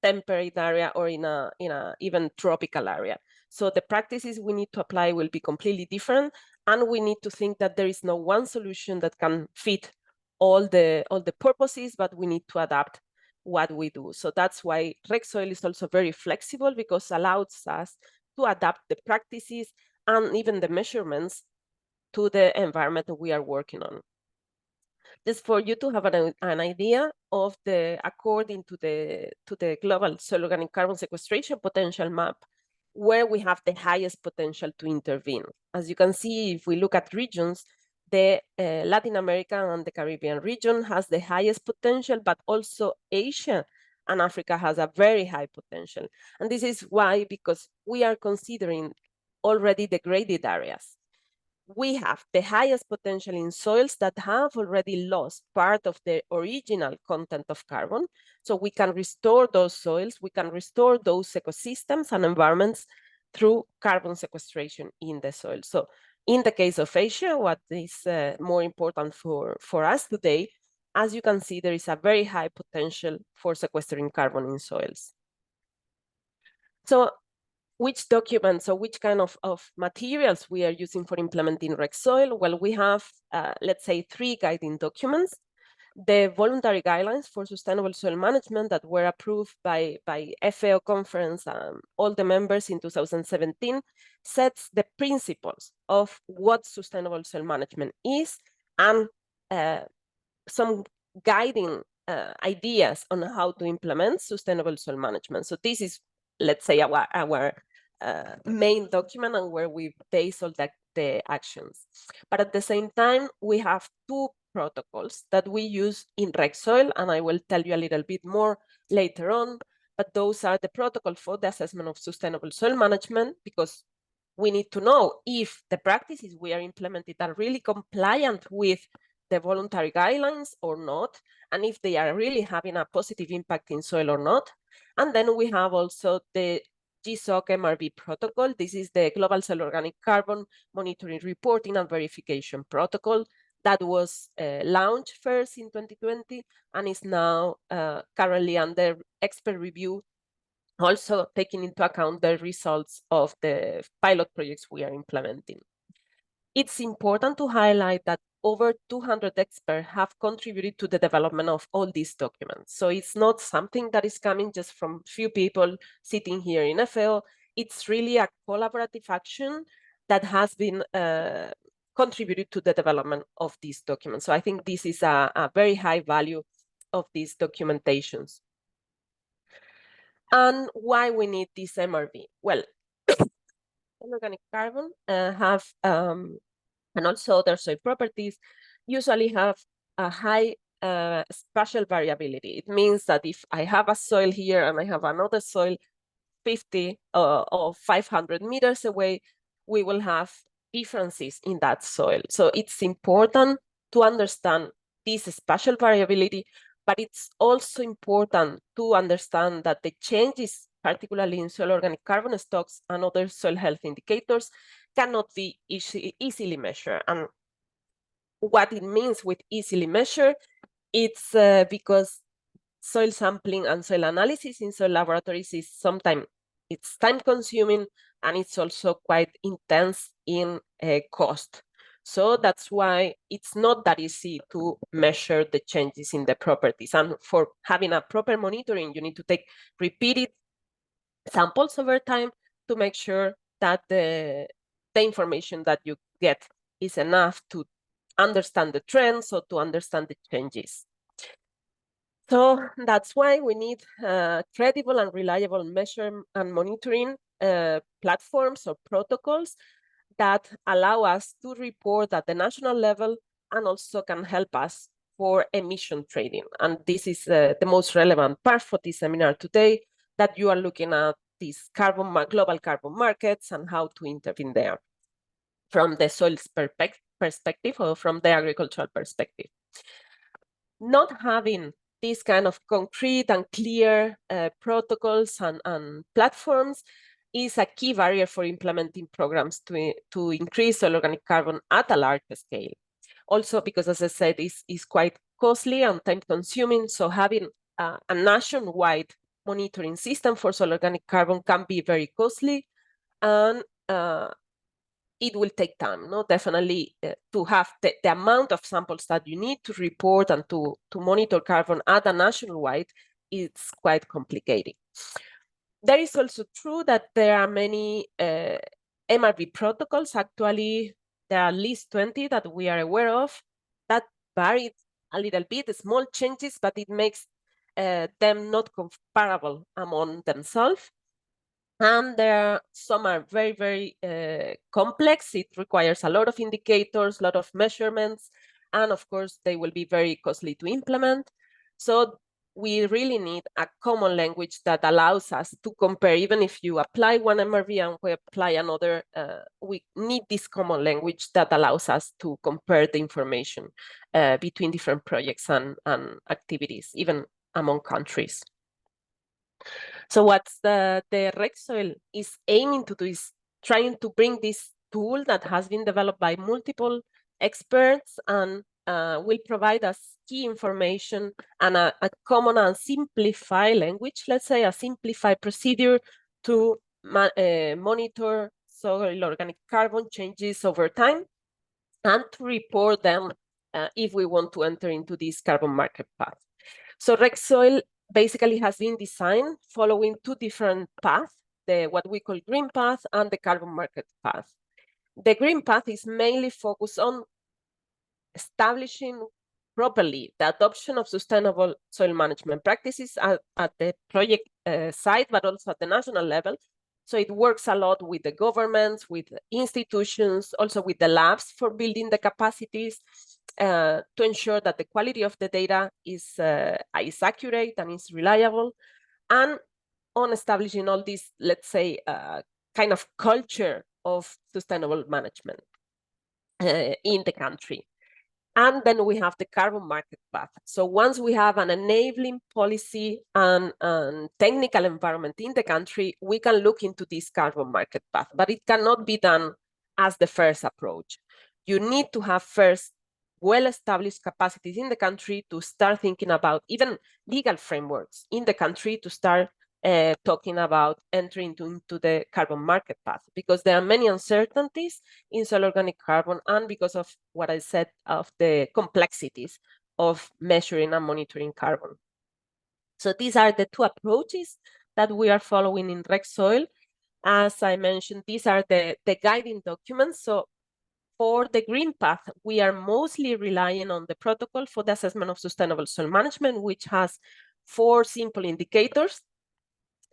temperate area or in a even tropical area. So the practices we need to apply will be completely different, and we need to think that there is no one solution that can fit all the purposes, but we need to adapt what we do. So that's why RegSoil is also very flexible, because it allows us to adapt the practices and even the measurements to the environment that we are working on. Just for you to have an idea of according to the Global Soil Organic Carbon Sequestration Potential Map, where we have the highest potential to intervene. As you can see, if we look at regions, the Latin America and the Caribbean region has the highest potential, but also Asia and Africa has a very high potential. And this is why, because we are considering already degraded areas. We have the highest potential in soils that have already lost part of the original content of carbon. So we can restore those soils, we can restore those ecosystems and environments through carbon sequestration in the soil. So in the case of Asia, what is more important for us today, as you can see, there is a very high potential for sequestering carbon in soils. So which documents or which kind of materials we are using for implementing RegSoil? Well, we have, let's say, 3 guiding documents. The voluntary guidelines for sustainable soil management that were approved by FAO conference, all the members in 2017, sets the principles of what sustainable soil management is, and some guiding ideas on how to implement sustainable soil management. So this is, let's say, our main document and where we base all the actions. But at the same time, we have 2 protocols that we use in RegSoil, and I will tell you a little bit more later on. But those are the protocol for the assessment of sustainable soil management, because we need to know if the practices we are implementing are really compliant with the voluntary guidelines or not, and if they are really having a positive impact in soil or not. And then we have also the GSOC MRV protocol. This is the Global Soil Organic Carbon Monitoring, Reporting, and Verification Protocol that was launched first in 2020 and is now currently under expert review, also taking into account the results of the pilot projects we are implementing. It's important to highlight that over 200 experts have contributed to the development of all these documents. So it's not something that is coming just from few people sitting here in FAO. It's really a collaborative action that has been contributed to the development of these documents. So I think this is a very high value of these documentations. And why we need this MRV? Well, organic carbon have, and also their soil properties, usually have a high spatial variability. It means that if I have a soil here and I have another soil 50 or 500 meters away, we will have differences in that soil. So it's important to understand this spatial variability, but it's also important to understand that the changes, particularly in soil organic carbon stocks and other soil health indicators, cannot be easily measured. And what it means with easily measured, it's because soil sampling and soil analysis in soil laboratories is sometimes it's time consuming and it's also quite intense in cost. So that's why it's not that easy to measure the changes in the properties. And for having a proper monitoring, you need to take repeated samples over time to make sure that the information that you get is enough to understand the trends or to understand the changes. So that's why we need credible and reliable measure and monitoring platforms or protocols that allow us to report at the national level and also can help us for emission trading. And this is the most relevant part for this seminar today, that you are looking at these global carbon markets and how to intervene there from the soil's perspective or from the agricultural perspective. Not having these kind of concrete and clear protocols and platforms is a key barrier for implementing programs to increase soil organic carbon at a large scale. Also because, as I said, is quite costly and time consuming, so having a nationwide monitoring system for soil organic carbon can be very costly, and it will take time, no? Definitely to have the amount of samples that you need to report and to monitor carbon at a nationwide, it's quite complicated. There is also true that there are many MRV protocols. Actually, there are at least 20 that we are aware of that vary a little bit, small changes, but it makes them not comparable among themselves. And some are very, very complex. It requires a lot of indicators, a lot of measurements, and of course, they will be very costly to implement. So we really need a common language that allows us to compare. Even if you apply one MRV and we apply another, we need this common language that allows us to compare the information between different projects and activities, even among countries. So what the RegSoil is aiming to do is trying to bring this tool that has been developed by multiple experts and will provide us key information and a common and simplified language, let's say a simplified procedure to monitor soil organic carbon changes over time and to report them if we want to enter into this carbon market path. So RegSoil basically has been designed following two different paths, what we call green path and the carbon market path. The green path is mainly focused on establishing properly the adoption of sustainable soil management practices at the project site, but also at the national level. So it works a lot with the governments, with institutions, also with the labs for building the capacities to ensure that the quality of the data is accurate and is reliable, and on establishing all these, let's say, kind of culture of sustainable management in the country. And then we have the carbon market path. So once we have an enabling policy and technical environment in the country, we can look into this carbon market path, but it cannot be done as the first approach. You need to have first well-established capacities in the country to start thinking about even legal frameworks in the country to start talking about entering into the carbon market path, because there are many uncertainties in soil organic carbon, and because of what I said of the complexities of measuring and monitoring carbon. So these are the two approaches that we are following in RegSoil. As I mentioned, these are the guiding documents. So for the green path, we are mostly relying on the protocol for the assessment of sustainable soil management, which has 4 simple indicators.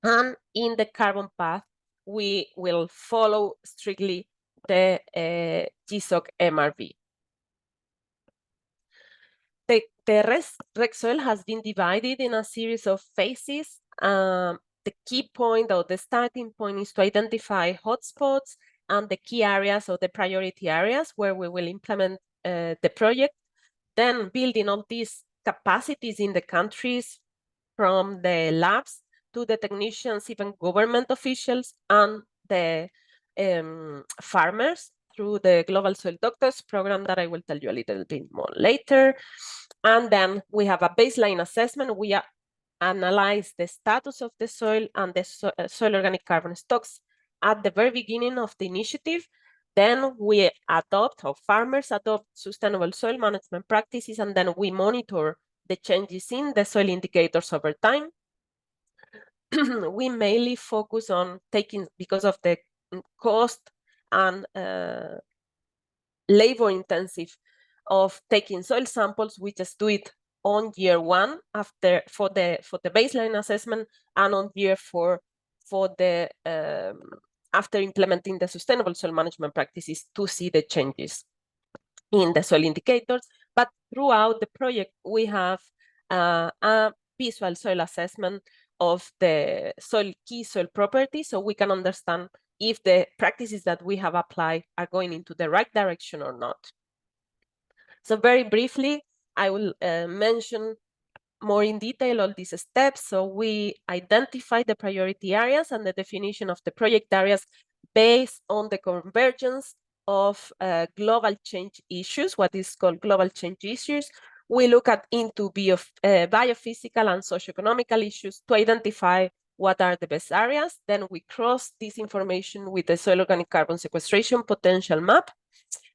And in the carbon path, we will follow strictly the GSOC MRV. The RegSoil has been divided in a series of phases. The key point or the starting point is to identify hotspots and the key areas or the priority areas where we will implement the project. Then building on these capacities in the countries, from the labs to the technicians, even government officials, and the farmers through the Global Soil Doctors program that I will tell you a little bit more later. And then we have a baseline assessment. We analyze the status of the soil and the soil organic carbon stocks at the very beginning of the initiative. Then we adopt, or farmers adopt, sustainable soil management practices, and then we monitor the changes in the soil indicators over time. We mainly focus on taking, because of the cost and labor intensive of taking soil samples, we just do it on year 1 for the baseline assessment, and on year 4 for the after implementing the sustainable soil management practices to see the changes in the soil indicators. But throughout the project, we have a visual soil assessment of the key soil properties, so we can understand if the practices that we have applied are going into the right direction or not. So very briefly, I will mention more in detail all these steps. So we identify the priority areas and the definition of the project areas based on the convergence of global change issues, what is called global change issues. We look into biophysical and socioeconomical issues to identify what are the best areas. Then we cross this information with the soil organic carbon sequestration potential map.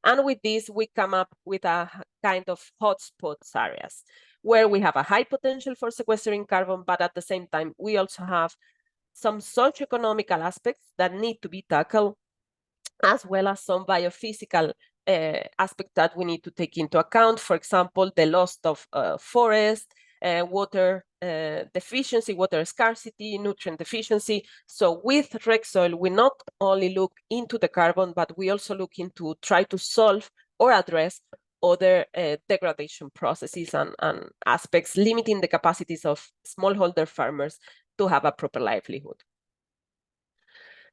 And with this, we come up with a kind of hotspots areas where we have a high potential for sequestering carbon, but at the same time, we also have some socioeconomical aspects that need to be tackled, as well as some biophysical aspects that we need to take into account. For example, the loss of forest, water deficiency, water scarcity, nutrient deficiency. So with RegSoil, we not only look into the carbon, but we also look into try to solve or address other degradation processes and aspects, limiting the capacities of smallholder farmers to have a proper livelihood.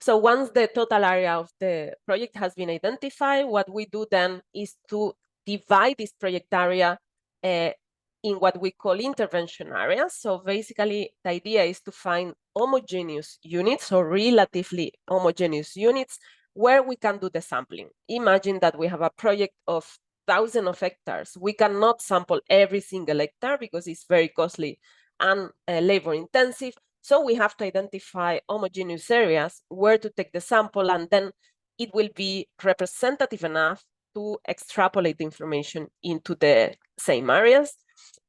So once the total area of the project has been identified, what we do then is to divide this project area in what we call intervention areas. So basically, the idea is to find homogeneous units, or relatively homogeneous units, where we can do the sampling. Imagine that we have a project of thousands of hectares. We cannot sample every single hectare because it's very costly and labor intensive. So we have to identify homogeneous areas where to take the sample, and then it will be representative enough to extrapolate the information into the same areas.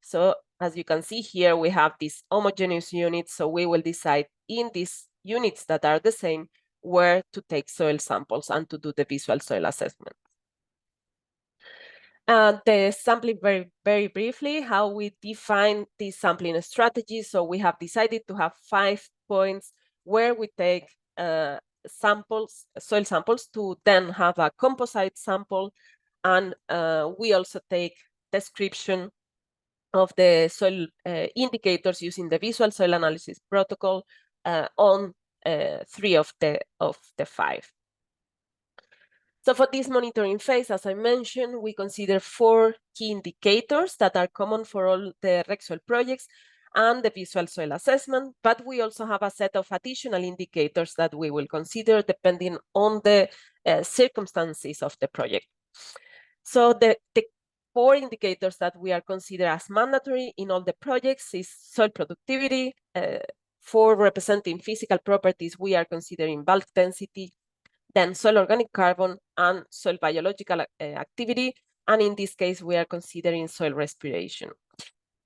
So as you can see here, we have these homogeneous units. So we will decide in these units that are the same where to take soil samples and to do the visual soil assessment. The sampling, very briefly, how we define the sampling strategy. So we have decided to have 5 points where we take samples, soil samples, to then have a composite sample. And we also take description of the soil indicators using the visual soil analysis protocol on 3 of the 5. So for this monitoring phase, as I mentioned, we consider 4 key indicators that are common for all the REC-Soil projects and the visual soil assessment, but we also have a set of additional indicators that we will consider depending on the circumstances of the project. So the 4 indicators that we are considered as mandatory in all the projects is soil productivity. For representing physical properties, we are considering bulk density, then soil organic carbon and soil biological activity. And in this case, we are considering soil respiration.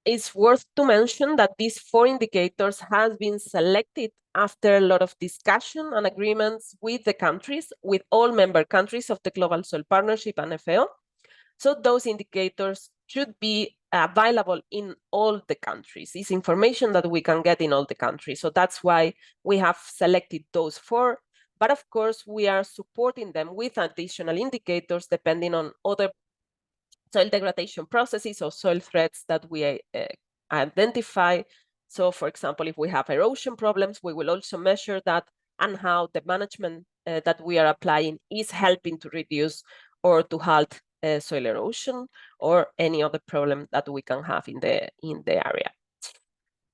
It's worth to mention that these 4 indicators have been selected after a lot of discussion and agreements with the countries, with all member countries of the Global Soil Partnership and FAO. So those indicators should be available in all the countries. It's information that we can get in all the countries. So that's why we have selected those 4. But of course, we are supporting them with additional indicators depending on other soil degradation processes or soil threats that we identify. So for example, if we have erosion problems, we will also measure that and how the management that we are applying is helping to reduce or to halt soil erosion or any other problem that we can have in the area.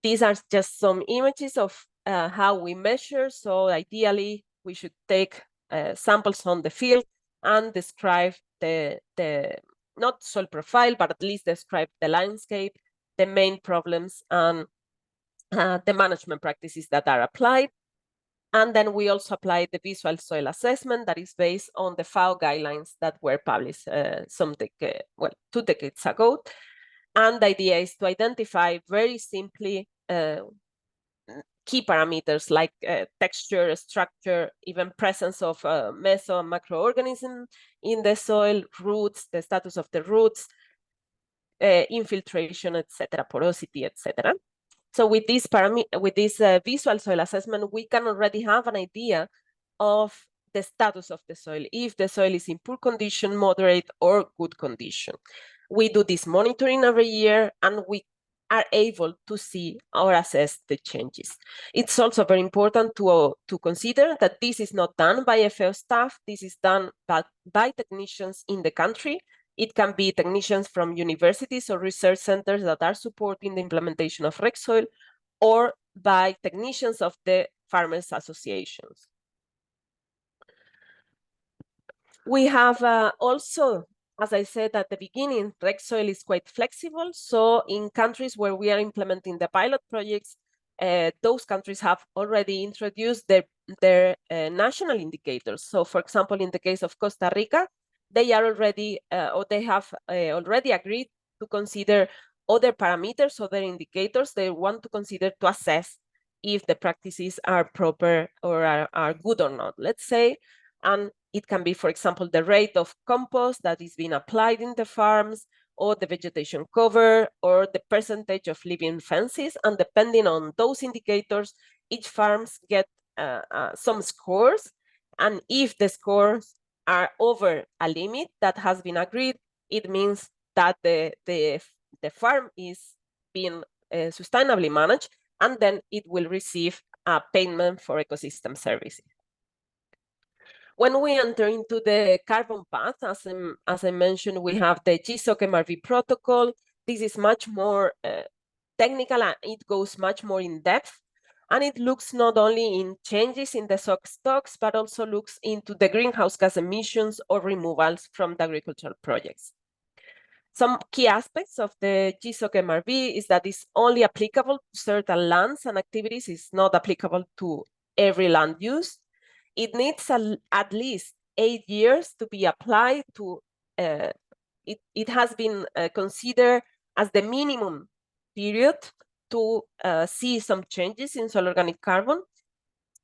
These are just some images of how we measure. So ideally, we should take samples on the field and describe the not soil profile, but at least describe the landscape, the main problems, and the management practices that are applied. And then we also apply the visual soil assessment that is based on the FAO guidelines that were published 2 decades ago. And the idea is to identify very simply key parameters like texture, structure, even presence of meso and macroorganism in the soil, roots, the status of the roots, infiltration, etc., porosity, etc. So with this visual soil assessment, we can already have an idea of the status of the soil, if the soil is in poor condition, moderate, or good condition. We do this monitoring every year, and we are able to see or assess the changes. It's also very important to consider that this is not done by FAO staff. This is done by technicians in the country. It can be technicians from universities or research centers that are supporting the implementation of REC-Soil, or by technicians of the farmers' associations. We have also, as I said at the beginning, REC-Soil is quite flexible. So in countries where we are implementing the pilot projects, those countries have already introduced their national indicators. So for example, in the case of Costa Rica, they are already, or they have already agreed to consider other parameters, other indicators they want to consider to assess if the practices are proper or are good or not, let's say. And it can be, for example, the rate of compost that is being applied in the farms, or the vegetation cover, or the percentage of living fences. And depending on those indicators, each farms get some scores. And if the scores are over a limit that has been agreed, it means that the farm is being sustainably managed, and then it will receive a payment for ecosystem services. When we enter into the carbon path, as I mentioned, we have the GSOC MRV protocol. This is much more technical, and it goes much more in depth. And it looks not only in changes in the SOC stocks, but also looks into the greenhouse gas emissions or removals from the agricultural projects. Some key aspects of the GSOC MRV is that it's only applicable to certain lands and activities. It's not applicable to every land use. It needs at least 8 years to be applied to, it has been considered as the minimum period to see some changes in soil organic carbon.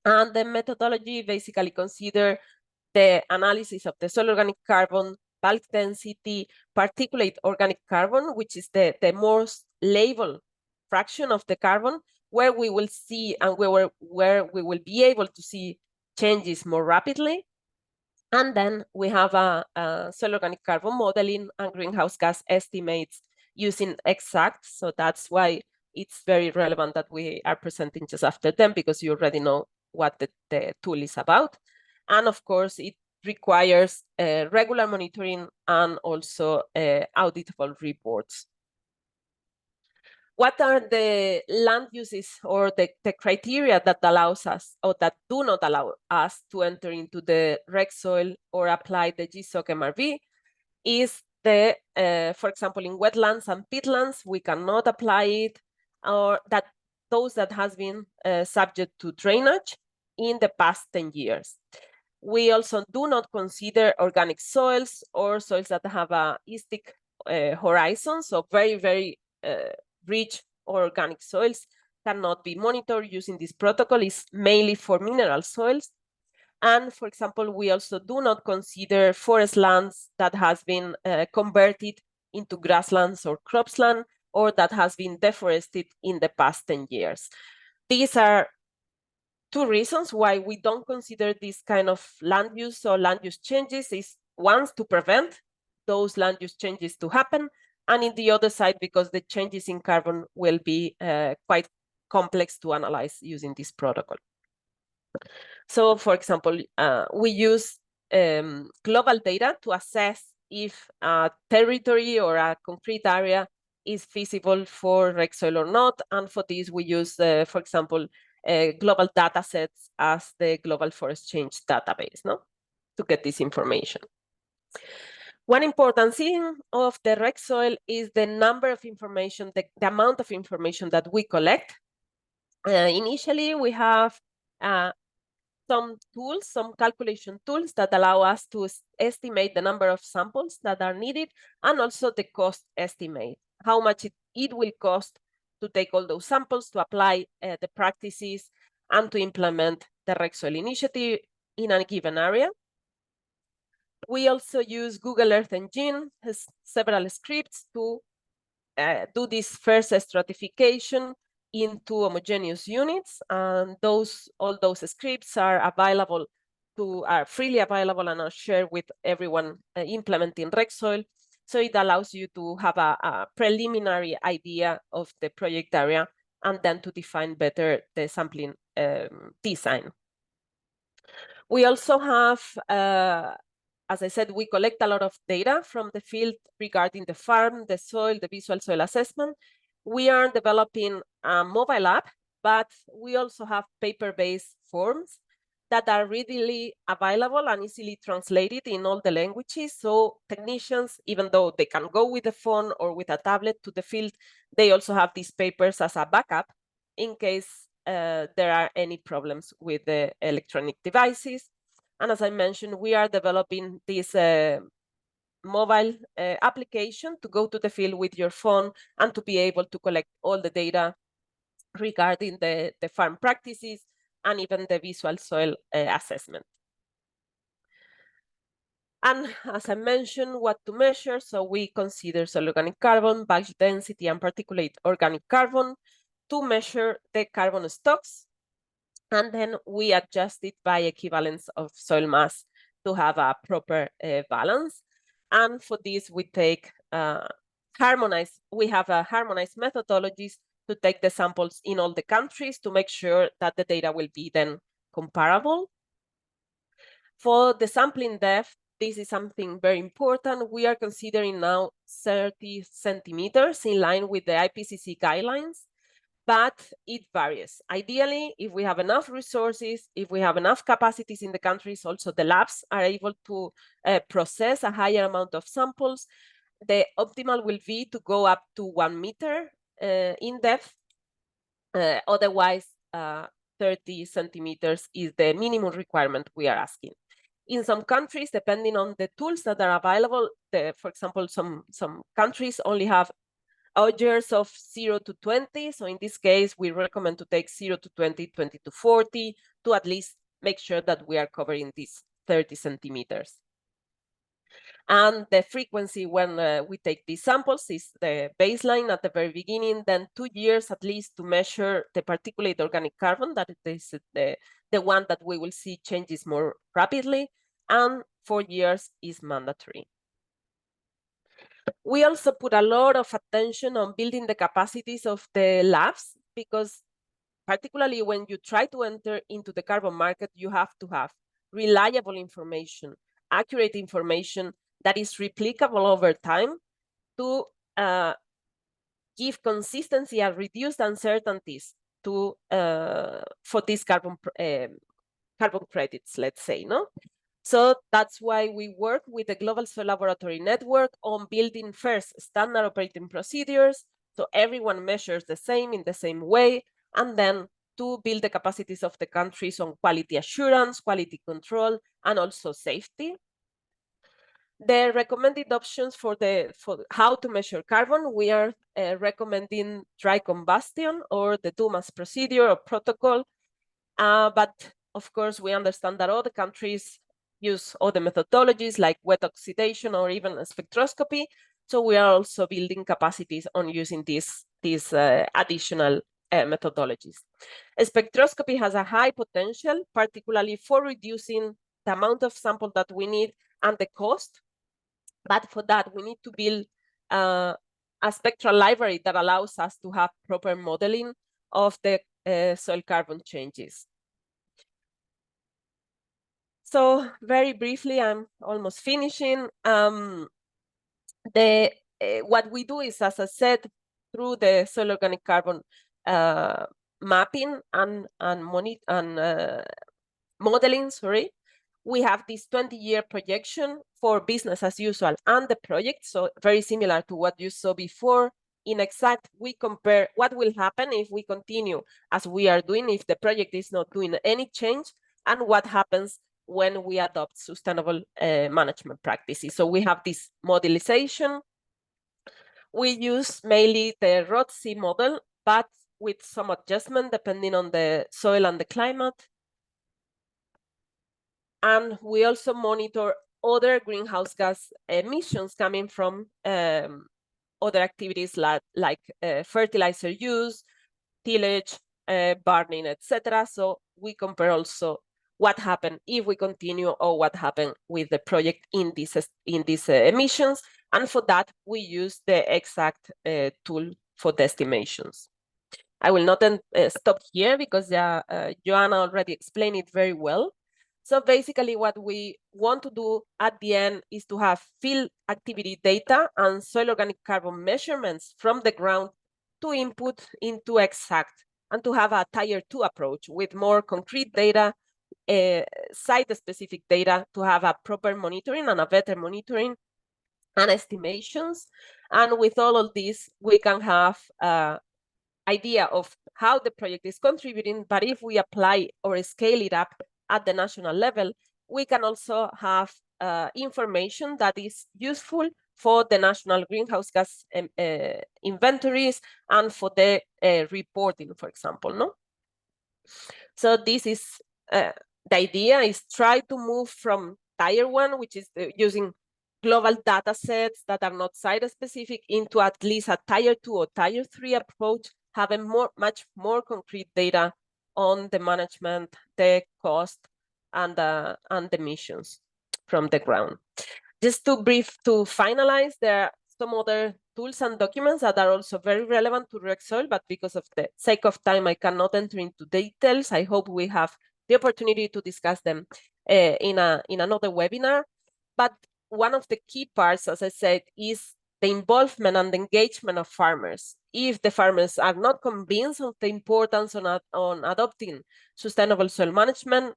And the methodology basically consider the analysis of the soil organic carbon, bulk density, particulate organic carbon, which is the most labeled fraction of the carbon, where we will see and where we will be able to see changes more rapidly. And then we have a soil organic carbon modeling and greenhouse gas estimates using exact. So that's why it's very relevant that we are presenting just after them, because you already know what the tool is about. And of course, it requires regular monitoring and also auditable reports. What are the land uses or the criteria that allows us or that do not allow us to enter into the reg soil or apply the GSOC MRV? Is the, for example, in wetlands and peatlands, we cannot apply it, or that those that has been subject to drainage in the past 10 years. We also do not consider organic soils or soils that have a istic horizon, so very, very rich organic soils cannot be monitored using this protocol. It's mainly for mineral soils. And for example, we also do not consider forest lands that has been converted into grasslands or cropsland, or that has been deforested in the past 10 years. These are two reasons why we don't consider this kind of land use or land use changes. Is one, to prevent those land use changes to happen, and in the other side, because the changes in carbon will be quite complex to analyze using this protocol. So, for example, we use global data to assess if a territory or a concrete area is feasible for reg soil or not. And for this, we use, for example, global data sets as the Global Forest Change database, no, to get this information. One important thing of the reg soil is the number of information, the amount of information that we collect. Initially, we have some tools, some calculation tools that allow us to estimate the number of samples that are needed, and also the cost estimate, how much it will cost to take all those samples, to apply the practices, and to implement the reg soil initiative in a given area. We also use Google Earth Engine, has several scripts to do this first stratification into homogeneous units, and all those scripts are available are freely available and are shared with everyone implementing reg soil. So it allows you to have a preliminary idea of the project area and then to define better the sampling design. We also have, as I said, we collect a lot of data from the field regarding the farm, the soil, the visual soil assessment. We are developing a mobile app, but we also have paper-based forms that are readily available and easily translated in all the languages. So technicians, even though they can go with a phone or with a tablet to the field, they also have these papers as a backup in case there are any problems with the electronic devices. And as I mentioned, we are developing this mobile application to go to the field with your phone and to be able to collect all the data regarding the farm practices and even the visual soil assessment. And as I mentioned, what to measure. So we consider soil organic carbon, bulk density, and particulate organic carbon to measure the carbon stocks. And then we adjust it by equivalence of soil mass to have a proper balance. And for this, we take we have harmonized methodologies to take the samples in all the countries to make sure that the data will be then comparable. For the sampling depth, this is something very important. We are considering now 30 centimeters in line with the IPCC guidelines, but it varies. Ideally, if we have enough resources, if we have enough capacities in the countries, also the labs are able to process a higher amount of samples, the optimal will be to go up to 1 meter in depth. Otherwise, 30 centimeters is the minimum requirement we are asking. In some countries, depending on the tools that are available, for example, some countries only have years of 0 to 20. So in this case, we recommend to take 0 to 20, 20 to 40, to at least make sure that we are covering these 30 centimeters. And the frequency when we take these samples is the baseline at the very beginning, then 2 years at least to measure the particulate organic carbon, that is the one that we will see changes more rapidly, and 4 years is mandatory. We also put a lot of attention on building the capacities of the labs, because particularly when you try to enter into the carbon market, you have to have reliable information accurate information that is replicable over time to give consistency and reduce uncertainties to for these carbon credits, let's say, no? So that's why we work with the Global Soil Laboratory Network on building first standard operating procedures, so everyone measures the same in the same way, and then to build the capacities of the countries on quality assurance, quality control, and also safety. The recommended options for how to measure carbon, we are recommending dry combustion or the DUMAS procedure or protocol. But of course, we understand that other countries use other methodologies like wet oxidation or even spectroscopy. So we are also building capacities on using these additional methodologies. Spectroscopy has a high potential, particularly for reducing the amount of sample that we need and the cost. But for that, we need to build a spectral library that allows us to have proper modeling of the soil carbon changes. So very briefly, I'm almost finishing. What we do is, as I said, through the soil organic carbon mapping and modeling, sorry, we have this 20-year projection for business as usual and the project. So very similar to what you saw before. In exact, we compare what will happen if we continue as we are doing, if the project is not doing any change, and what happens when we adopt sustainable management practices. So we have this modelization. We use mainly the ROTC model, but with some adjustment depending on the soil and the climate. And we also monitor other greenhouse gas emissions coming from other activities like fertilizer use, tillage, burning, etc. So we compare also what happened if we continue or what happened with the project in these emissions. And for that, we use the exact tool for the estimations. I will not stop here because Joanna already explained it very well. So basically what we want to do at the end is to have field activity data and soil organic carbon measurements from the ground to input into exact and to have a tier 2 approach with more concrete data, site-specific data to have a proper monitoring and a better monitoring and estimations. And with all of this, we can have idea of how the project is contributing, but if we apply or scale it up at the national level, we can also have information that is useful for the national greenhouse gas inventories and for the reporting, for example, no? So this is, the idea is try to move from tier 1, which is using global data sets that are not site-specific, into at least a tier 2 or tier 3 approach, having much more concrete data on the management, the cost, and the emissions from the ground. Just to finalize, there are some other tools and documents that are also very relevant to RegSoil, but because of the sake of time, I cannot enter into details. I hope we have the opportunity to discuss them in another webinar. But one of the key parts, as I said, is the involvement and engagement of farmers. If the farmers are not convinced of the importance on adopting sustainable soil management,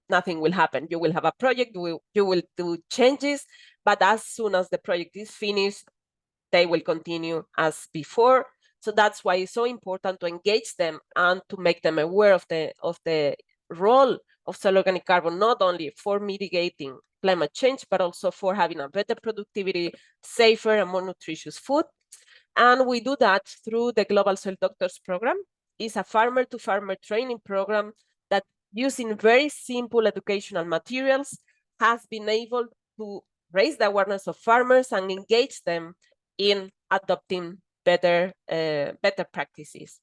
nothing will happen. You will have a project, you will do changes, but as soon as the project is finished, they will continue as before. So that's why it's so important to engage them and to make them aware of the role of soil organic carbon, not only for mitigating climate change, but also for having a better productivity, safer and more nutritious food. And we do that through the Global Soil Doctors Program. It's a farmer-to-farmer training program that, using very simple educational materials, has been able to raise the awareness of farmers and engage them in adopting better practices.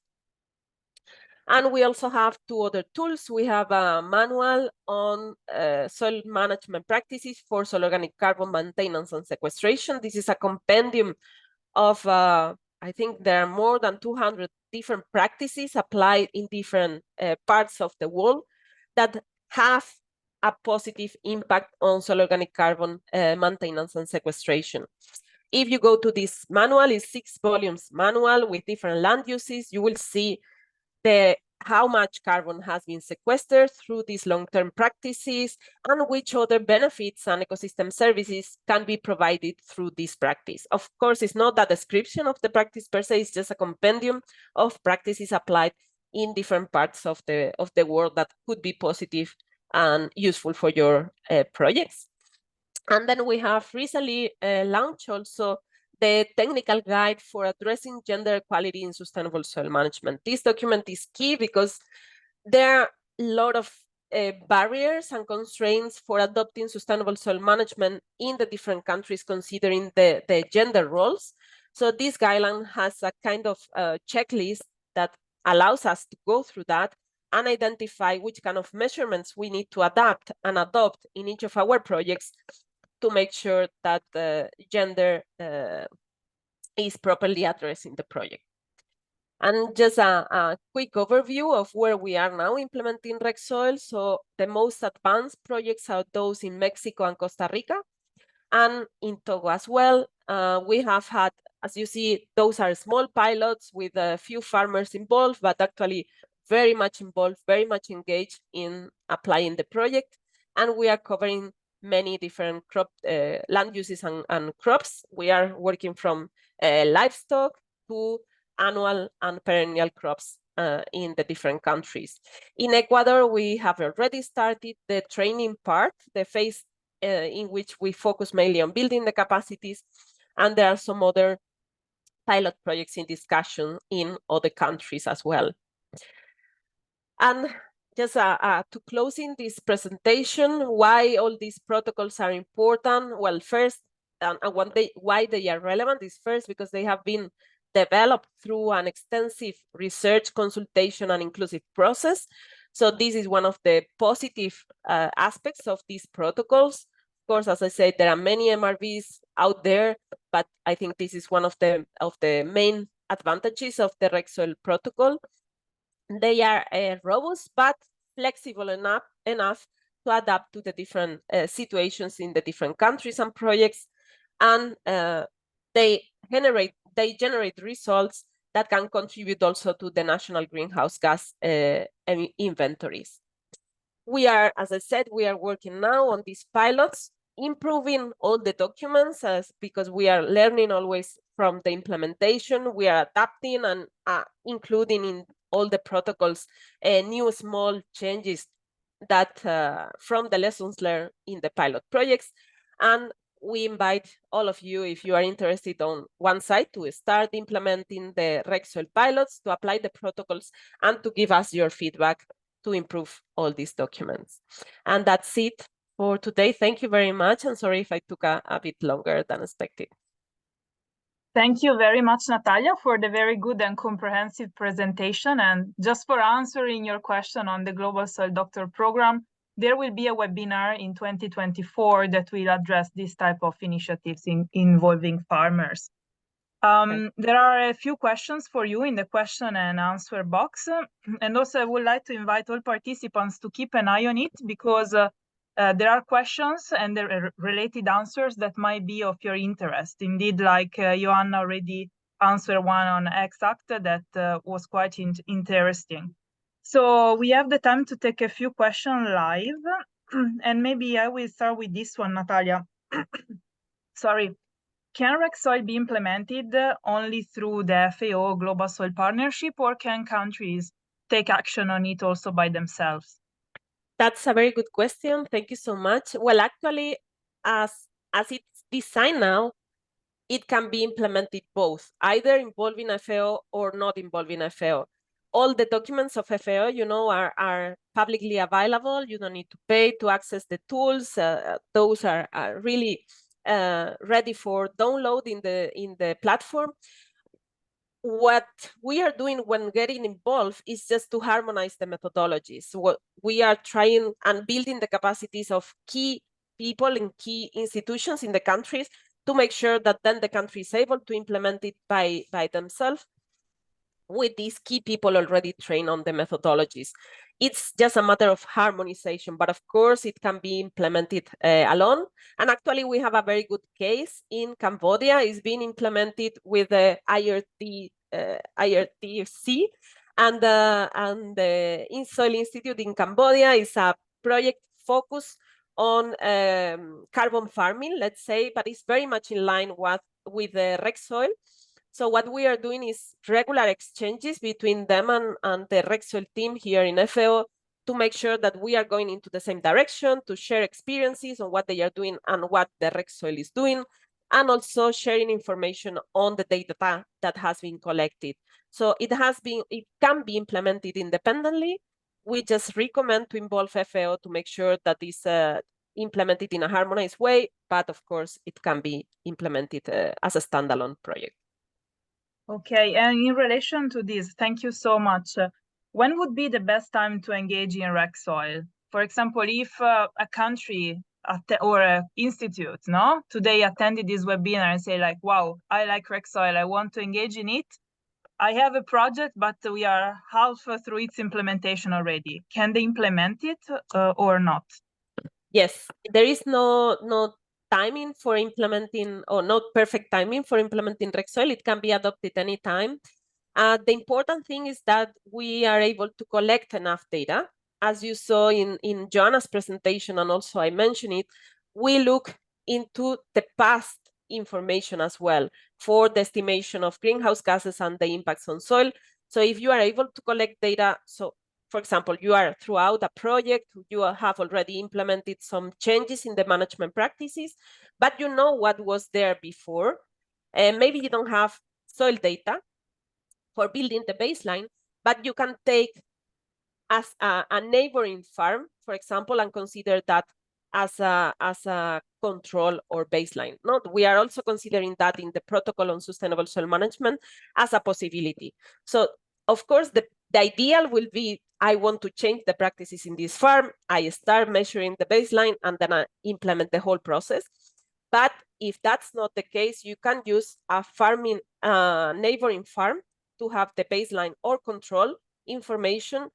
And we also have 2 other tools. We have a manual on soil management practices for soil organic carbon maintenance and sequestration. This is a compendium of, I think there are more than 200 different practices applied in different parts of the world that have a positive impact on soil organic carbon maintenance and sequestration. If you go to this manual, it's 6 volumes manual with different land uses, you will see how much carbon has been sequestered through these long-term practices and which other benefits and ecosystem services can be provided through this practice. Of course, it's not a description of the practice per se, it's just a compendium of practices applied in different parts of the world that could be positive and useful for your projects. And then we have recently launched also the technical guide for addressing gender equality in sustainable soil management. This document is key because there are a lot of barriers and constraints for adopting sustainable soil management in the different countries, considering the gender roles. So this guideline has a kind of checklist that allows us to go through that and identify which kind of measurements we need to adapt and adopt in each of our projects to make sure that the gender is properly addressed in the project. And just a quick overview of where we are now implementing RegSoil. So the most advanced projects are those in Mexico and Costa Rica, and in Togo as well. We have had, as you see, those are small pilots with a few farmers involved, but actually very much involved, very much engaged in applying the project. And we are covering many different crop land uses and crops. We are working from livestock to annual and perennial crops in the different countries. In Ecuador, we have already started the training part, the phase in which we focus mainly on building the capacities, and there are some other pilot projects in discussion in other countries as well. And just to closing this presentation, why all these protocols are important? Well, first, and why they are relevant is first because they have been developed through an extensive research, consultation, and inclusive process. So this is one of the positive aspects of these protocols. Of course, as I said, there are many MRVs out there, but I think this is one of the main advantages of the RegSoil protocol. They are robust, but flexible enough to adapt to the different situations in the different countries and projects, and they generate results that can contribute also to the national greenhouse gas inventories. We are, as I said, we are working now on these pilots, improving all the documents because we are learning always from the implementation. We are adapting and including in all the protocols new small changes that from the lessons learned in the pilot projects. And we invite all of you, if you are interested on one side, to start implementing the RegSoil pilots, to apply the protocols, and to give us your feedback to improve all these documents. And that's it for today. Thank you very much. And sorry if I took a bit longer than expected. Thank you very much, Natalia, for the very good and comprehensive presentation. And just for answering your question on the Global Soil Doctor Program, there will be a webinar in 2024 that will address this type of initiatives involving farmers. There are a few questions for you in the question and answer box. And also I would like to invite all participants to keep an eye on it because there are questions and there are related answers that might be of your interest. Indeed, like Joanna already answered one on Exact that was quite interesting. So we have the time to take a few questions live. And maybe I will start with this one, Natalia. Sorry. Can RegSoil be implemented only through the FAO Global Soil Partnership, or can countries take action on it also by themselves? That's a very good question. Thank you so much. Well, actually, as it's designed now, it can be implemented both, either involving FAO or not involving FAO. All the documents of FAO, you know, are publicly available. You don't need to pay to access the tools. Those are really ready for download in the platform. What we are doing when getting involved is just to harmonize the methodologies. What we are trying and building the capacities of key people in key institutions in the countries to make sure that then the country is able to implement it by themselves with these key people already trained on the methodologies. It's just a matter of harmonization, but of course it can be implemented alone. And actually we have a very good case in Cambodia. It's being implemented with the IRTC, and the InSoil Institute in Cambodia is a project focused on carbon farming, let's say, but it's very much in line with the RecSoil. So what we are doing is regular exchanges between them and the RecSoil team here in FAO to make sure that we are going into the same direction, to share experiences on what they are doing and what the RecSoil is doing, and also sharing information on the data that has been collected. So it can be implemented independently. We just recommend to involve FAO to make sure that it's implemented in a harmonized way, but of course it can be implemented as a standalone project. Okay, and in relation to this, thank you so much. When would be the best time to engage in RecSoil? For example, if a country or an institute, today attended this webinar and say like, wow, I like RecSoil, I want to engage in it. I have a project, but we are half through its implementation already. Can they implement it or not? Yes, there is no timing for implementing, or not perfect timing for implementing RecSoil. It can be adopted anytime. The important thing is that we are able to collect enough data. As you saw in Joanna's presentation, and also I mentioned it, we look into the past information as well for the estimation of greenhouse gases and the impacts on soil. So if you are able to collect data, so for example, you are throughout a project, you have already implemented some changes in the management practices, but you know what was there before, and maybe you don't have soil data for building the baseline, but you can take as a neighboring farm, for example, and consider that as a control or baseline. No, we are also considering that in the protocol on sustainable soil management as a possibility. So of course, the ideal will be, I want to change the practices in this farm, I start measuring the baseline, and then I implement the whole process. But if that's not the case, you can use a farming neighboring farm to have the baseline or control information,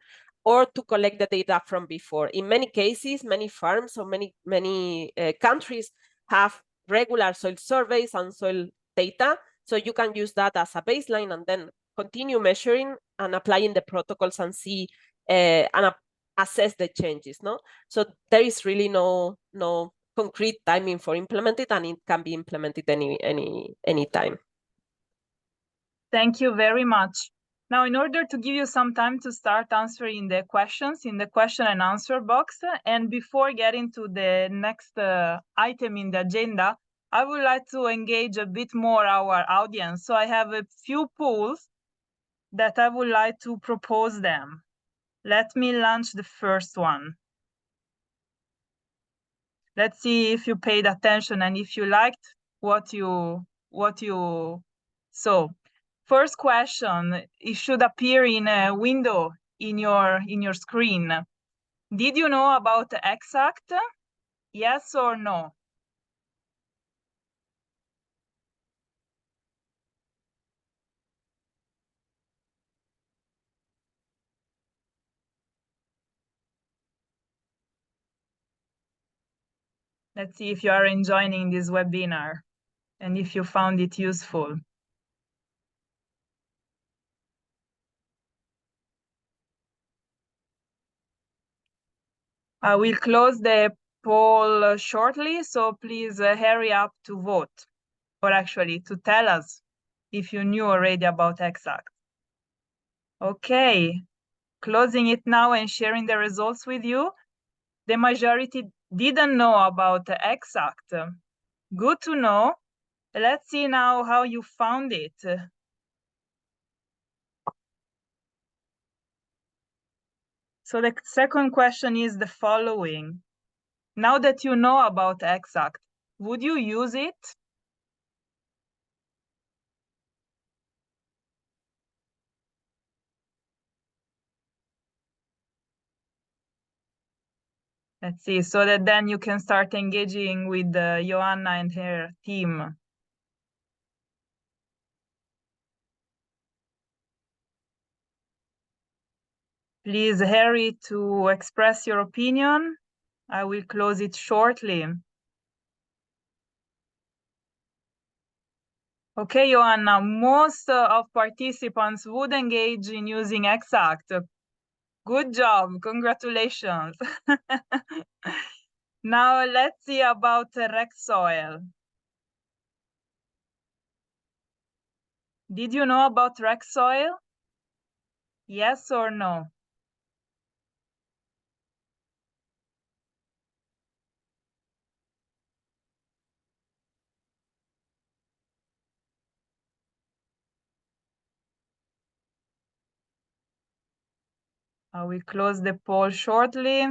or to collect the data from before. In many cases, many farms or many countries have regular soil surveys and soil data, so you can use that as a baseline and then continue measuring and applying the protocols and see and assess the changes. No, so there is really no concrete timing for implementing, and it can be implemented any time. Thank you very much. Now, in order to give you some time to start answering the questions in the question and answer box, and before getting to the next item in the agenda, I would like to engage a bit more our audience. So I have a few polls that I would like to propose them. Let me launch the first one. Let's see if you paid attention and if you liked what you saw. First question, it should appear in a window in your screen. Did you know about the EXACT? Yes or no? Let's see if you are enjoying this webinar and if you found it useful. I will close the poll shortly, so please hurry up to vote, or actually to tell us if you knew already about EXACT. Okay, closing it now and sharing the results with you. The majority didn't know about the EXACT. Good to know. Let's see now how you found it. So the second question is the following. Now that you know about EXACT, would you use it? Let's see, so that then you can start engaging with Joanna and her team. Please hurry to express your opinion. I will close it shortly. Okay, Joanna, most of participants would engage in using exact. Good job, congratulations. Now let's see about Rexsoil. Did you know about Rexsoil? Yes or no? I will close the poll shortly.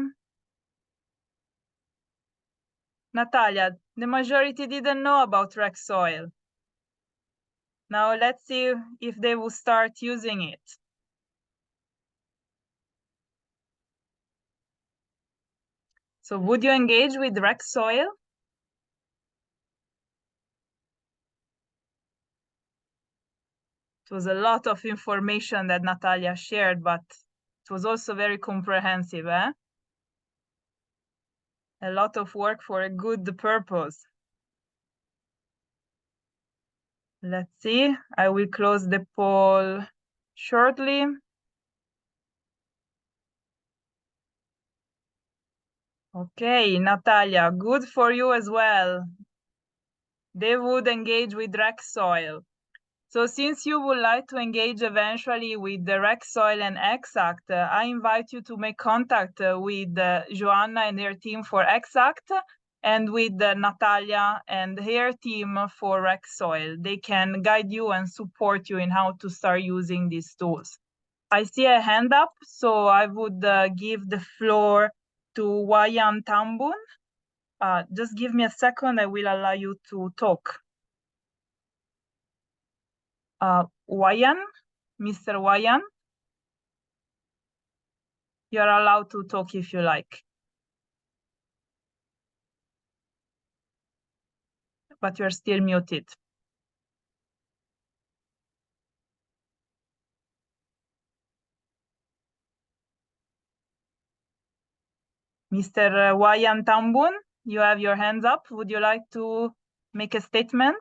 Natalia, the majority didn't know about Rexsoil. Now let's see if they will start using it. So would you engage with Rexsoil? It was a lot of information that Natalia shared, but it was also very comprehensive, eh? A lot of work for a good purpose. Let's see, I will close the poll shortly. Okay, Natalia, good for you as well. They would engage with Rexsoil. So since you would like to engage eventually with the Rexsoil and Exact, I invite you to make contact with Joanna and her team for Exact and with Natalia and her team for Rexsoil. They can guide you and support you in how to start using these tools. I see a hand up, so I would give the floor to Wayan Tambun. Just give me a second, I will allow you to talk. Wayan, Mr. Wayan, you're allowed to talk if you like. But you're still muted. Mr. Wayan Tambun, you have your hands up. Would you like to make a statement?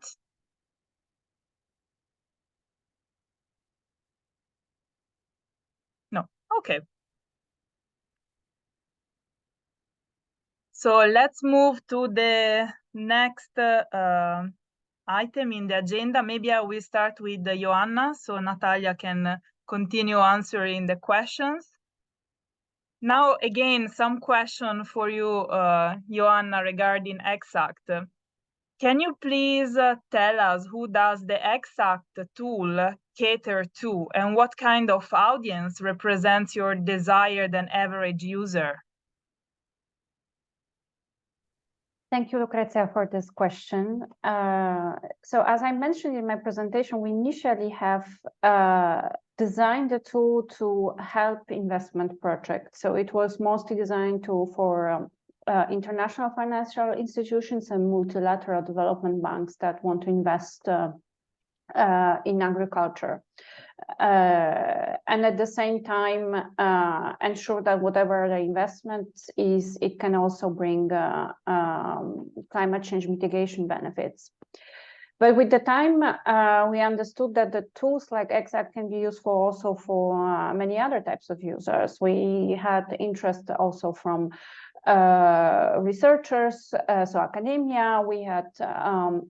No, okay. So let's move to the next item in the agenda. Maybe I will start with Joanna, so Natalia can continue answering the questions. Now, again, some question for you, Joanna, regarding Exact. Can you please tell us who does the Exact tool cater to, and what kind of audience represents your desired and average user? Thank you, Lucrezia, for this question. So as I mentioned in my presentation, we initially have designed the tool to help investment projects. So it was mostly designed for international financial institutions and multilateral development banks that want to invest in agriculture. And at the same time, ensure that whatever the investment is, it can also bring climate change mitigation benefits. But with the time, we understood that the tools like Exact can be useful also for many other types of users. We had interest also from researchers, so academia. We had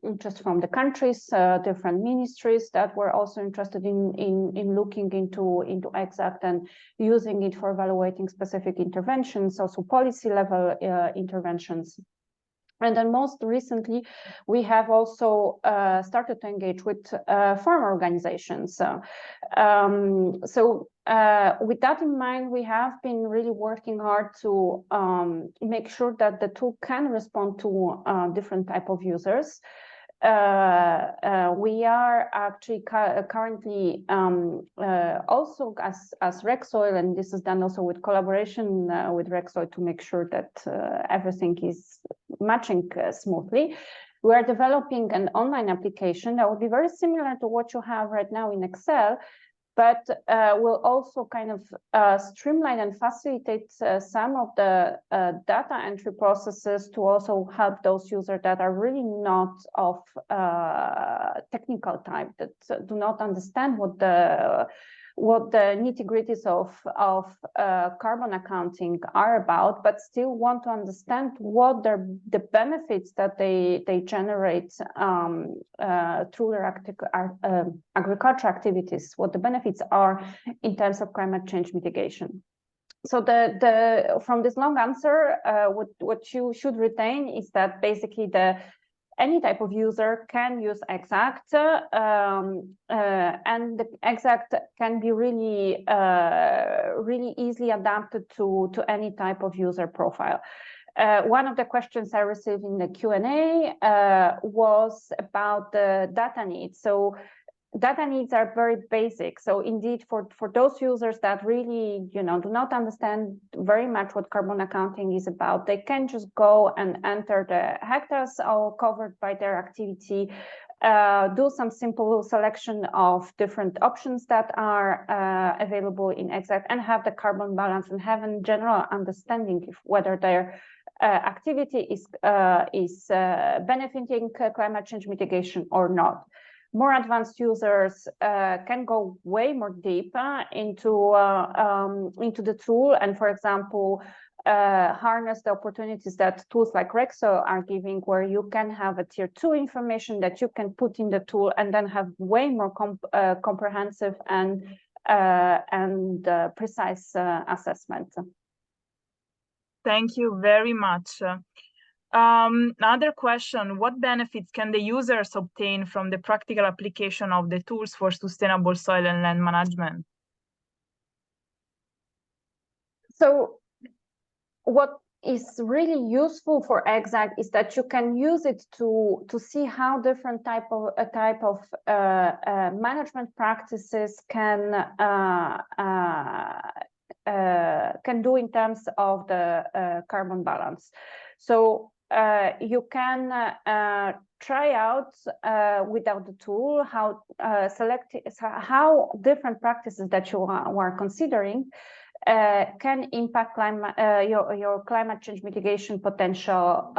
interest from the countries, different ministries that were also interested in looking into Exact and using it for evaluating specific interventions, also policy level interventions. And then most recently, we have also started to engage with farm organizations. So with that in mind, we have been really working hard to make sure that the tool can respond to different type of users. We are actually currently also as Rexsoil, and this is done also with collaboration with Rexsoil to make sure that everything is matching smoothly. We are developing an online application that will be very similar to what you have right now in Excel, but will also kind of streamline and facilitate some of the data entry processes to also help those users that are really not of technical type, that do not understand what the nitty-gritties of carbon accounting are about, but still want to understand what the benefits that they generate through their agriculture activities, what the benefits are in terms of climate change mitigation. So from this long answer, what you should retain is that basically any type of user can use Exact, and the Exact can be really easily adapted to any type of user profile. One of the questions I received in the Q&A was about the data needs. So data needs are very basic. So indeed, for those users that really, do not understand very much what carbon accounting is about, they can just go and enter the hectares all covered by their activity, do some simple selection of different options that are available in Exact, and have the carbon balance and have a general understanding of whether their activity is benefiting climate change mitigation or not. More advanced users can go way more deep into the tool, and, for example, harness the opportunities that tools like Rexo are giving, where you can have a tier 2 information that you can put in the tool and then have way more comprehensive and precise assessment. Thank you very much. Another question: what benefits can the users obtain from the practical application of the tools for sustainable soil and land management? So what is really useful for Exact is that you can use it to see how different type of management practices can do in terms of the carbon balance. So you can try out without the tool how different practices that you are considering can impact your climate change mitigation potential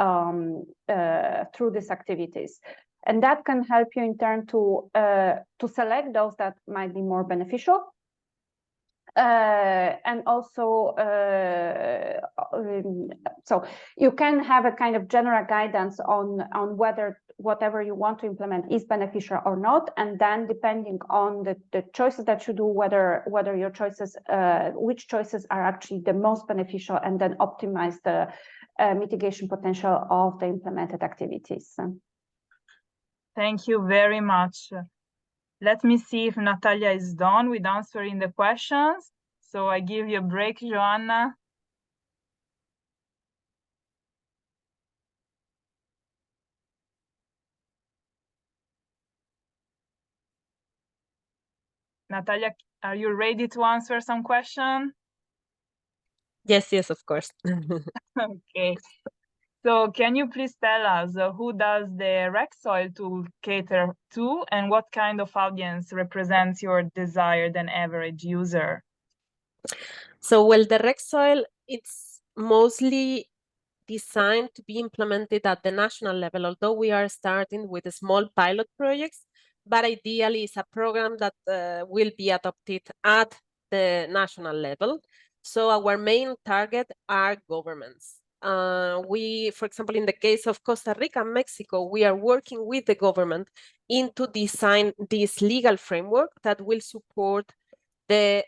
through these activities. And that can help you in turn to select those that might be more beneficial. And also, so you can have a kind of general guidance on whether whatever you want to implement is beneficial or not, and then depending on the choices that you do, whether your choices, which choices are actually the most beneficial, and then optimize the mitigation potential of the implemented activities. Thank you very much. Let me see if Natalia is done with answering the questions. So I give you a break, Joanna. Natalia, are you ready to answer some questions? Yes, of course. Okay. So can you please tell us who does the RecSoil tool cater to, and what kind of audience represents your desired and average user? So, well, the RecSoil, it's mostly designed to be implemented at the national level, although we are starting with small pilot projects, but ideally it's a program that will be adopted at the national level. So our main target are governments. For example, in the case of Costa Rica and Mexico, we are working with the government to design this legal framework that will support the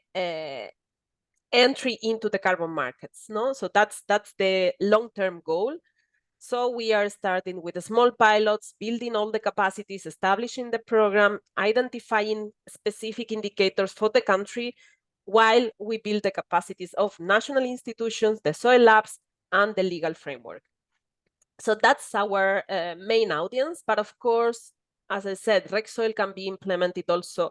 entry into the carbon markets. So that's the long-term goal. So we are starting with the small pilots, building all the capacities, establishing the program, identifying specific indicators for the country, while we build the capacities of national institutions, the soil labs, and the legal framework. So that's our main audience. But of course, as I said, RecSoil can be implemented also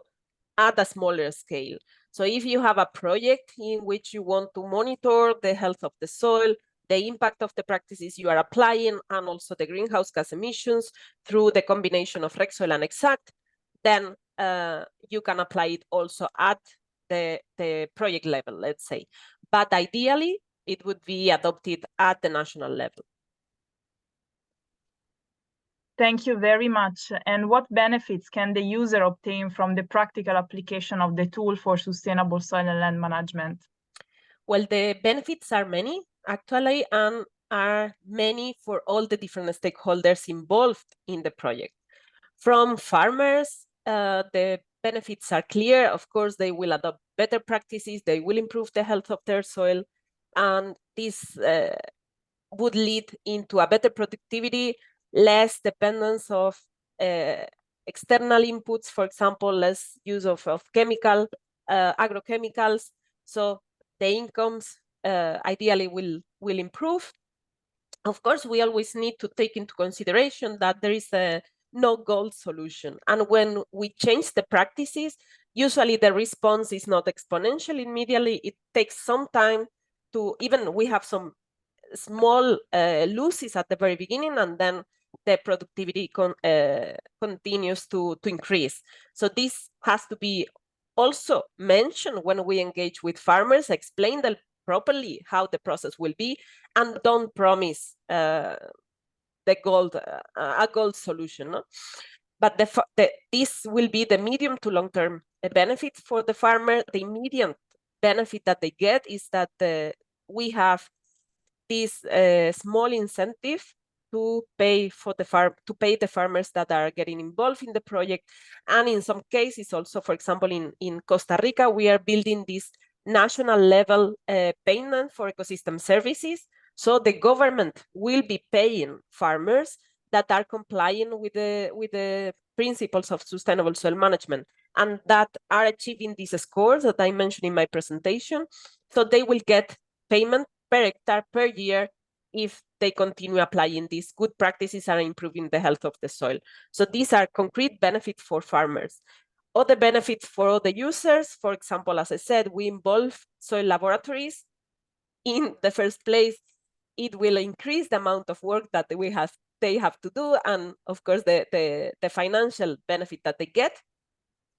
at a smaller scale. So if you have a project in which you want to monitor the health of the soil, the impact of the practices you are applying, and also the greenhouse gas emissions through the combination of RecSoil and Exact, then you can apply it also at the project level, let's say. But ideally, it would be adopted at the national level. Thank you very much. And what benefits can the user obtain from the practical application of the tool for sustainable soil and land management? Well, the benefits are many, actually, and are many for all the different stakeholders involved in the project. From farmers, the benefits are clear. Of course, they will adopt better practices, they will improve the health of their soil, and this would lead into a better productivity, less dependence of external inputs, for example, less use of chemical, agrochemicals. So the incomes ideally will improve. Of course, we always need to take into consideration that there is a no gold solution. And when we change the practices, usually the response is not exponential immediately. It takes some time to, even we have some small losses at the very beginning, and then the productivity continues to increase. So this has to be also mentioned when we engage with farmers, explain them properly how the process will be, and don't promise a gold solution. No? But this will be the medium to long-term benefit for the farmer. The immediate benefit that they get is that we have this small incentive to pay the farmers that are getting involved in the project. And in some cases also, for example, in Costa Rica, we are building this national level payment for ecosystem services. So the government will be paying farmers that are complying with the principles of sustainable soil management and that are achieving these scores that I mentioned in my presentation. So they will get payment per hectare per year if they continue applying these good practices and improving the health of the soil. So these are concrete benefits for farmers. Other benefits for all the users, for example, as I said, we involve soil laboratories. In the first place, it will increase the amount of work that they have to do, and of course the financial benefit that they get,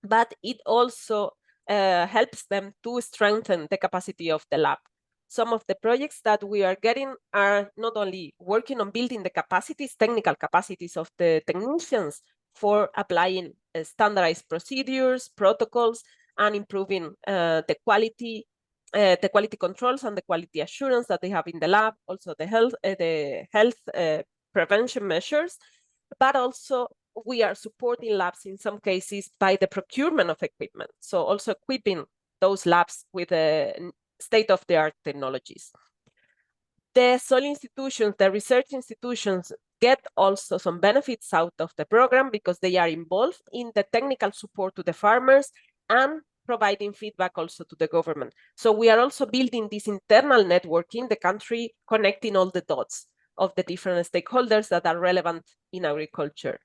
but it also helps them to strengthen the capacity of the lab. Some of the projects that we are getting are not only working on building the capacities, technical capacities of the technicians for applying standardized procedures, protocols, and improving the quality controls and the quality assurance that they have in the lab, also the health prevention measures, but also we are supporting labs in some cases by the procurement of equipment. So also equipping those labs with state-of-the-art technologies. The soil institutions, the research institutions get also some benefits out of the program because they are involved in the technical support to the farmers and providing feedback also to the government. So we are also building this internal network in the country, connecting all the dots of the different stakeholders that are relevant in agriculture.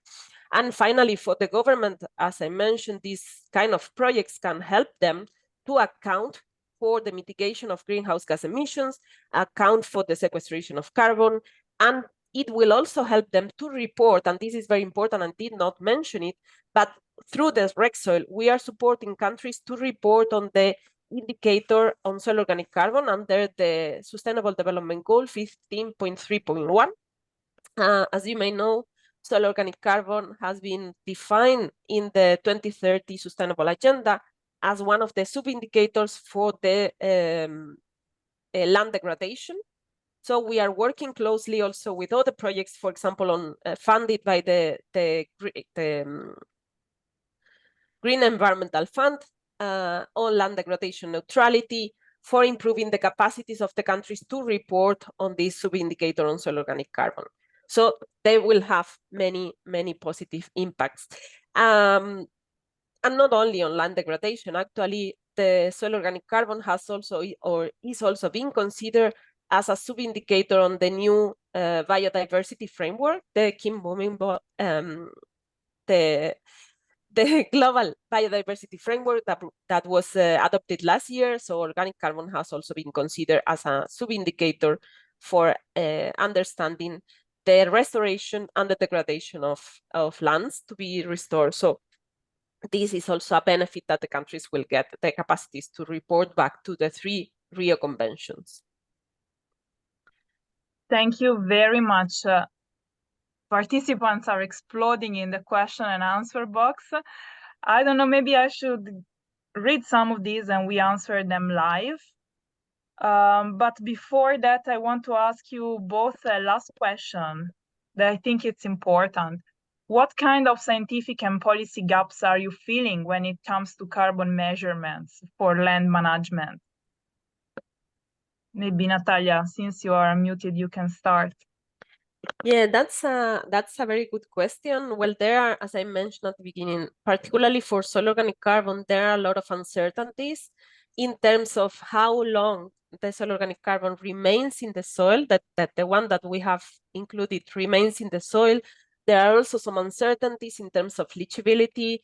And finally, for the government, as I mentioned, these kind of projects can help them to account for the mitigation of greenhouse gas emissions, account for the sequestration of carbon, and it will also help them to report, and this is very important and did not mention it, but through the REC-Soil, we are supporting countries to report on the indicator on soil organic carbon under the Sustainable Development Goal 15.3.1. As you may know, soil organic carbon has been defined in the 2030 Sustainable Agenda as one of the sub-indicators for the land degradation. So we are working closely also with other projects, for example, on funded by the Green Environmental Fund on land degradation neutrality for improving the capacities of the countries to report on this sub-indicator on soil organic carbon. So they will have many, many positive impacts. And not only on land degradation, actually, the soil organic carbon has also, or is also being considered as a sub-indicator on the new biodiversity framework, the Kim Booming, the global biodiversity framework that was adopted last year. So organic carbon has also been considered as a sub-indicator for understanding the restoration and the degradation of lands to be restored. So this is also a benefit that the countries will get, the capacities to report back to the 3 Rio conventions. Thank you very much. Participants are exploding in the question and answer box. I don't know, maybe I should read some of these and we answer them live. But before that, I want to ask you both a last question that I think it's important. What kind of scientific and policy gaps are you feeling when it comes to carbon measurements for land management? Maybe Natalia, since you are muted, you can start. Yeah, that's a very good question. Well, there are, as I mentioned at the beginning, particularly for soil organic carbon, there are a lot of uncertainties in terms of how long the soil organic carbon remains in the soil, that the one that we have included remains in the soil. There are also some uncertainties in terms of leachability.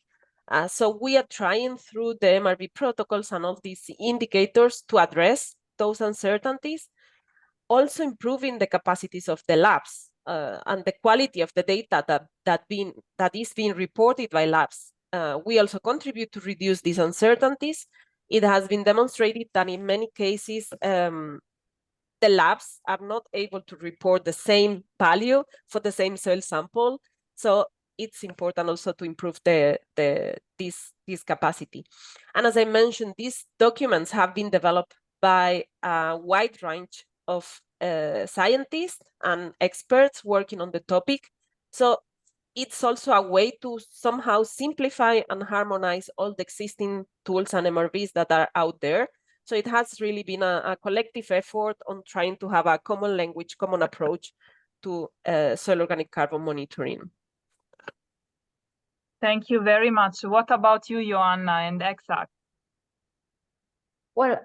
So we are trying through the MRV protocols and all these indicators to address those uncertainties, also improving the capacities of the labs and the quality of the data that is being reported by labs. We also contribute to reduce these uncertainties. It has been demonstrated that in many cases, the labs are not able to report the same value for the same soil sample. So it's important also to improve this capacity. And as I mentioned, these documents have been developed by a wide range of scientists and experts working on the topic. So it's also a way to somehow simplify and harmonize all the existing tools and MRVs that are out there. So it has really been a collective effort on trying to have a common language, common approach to soil organic carbon monitoring. Thank you very much. What about you, Joanna and EXAC? Well,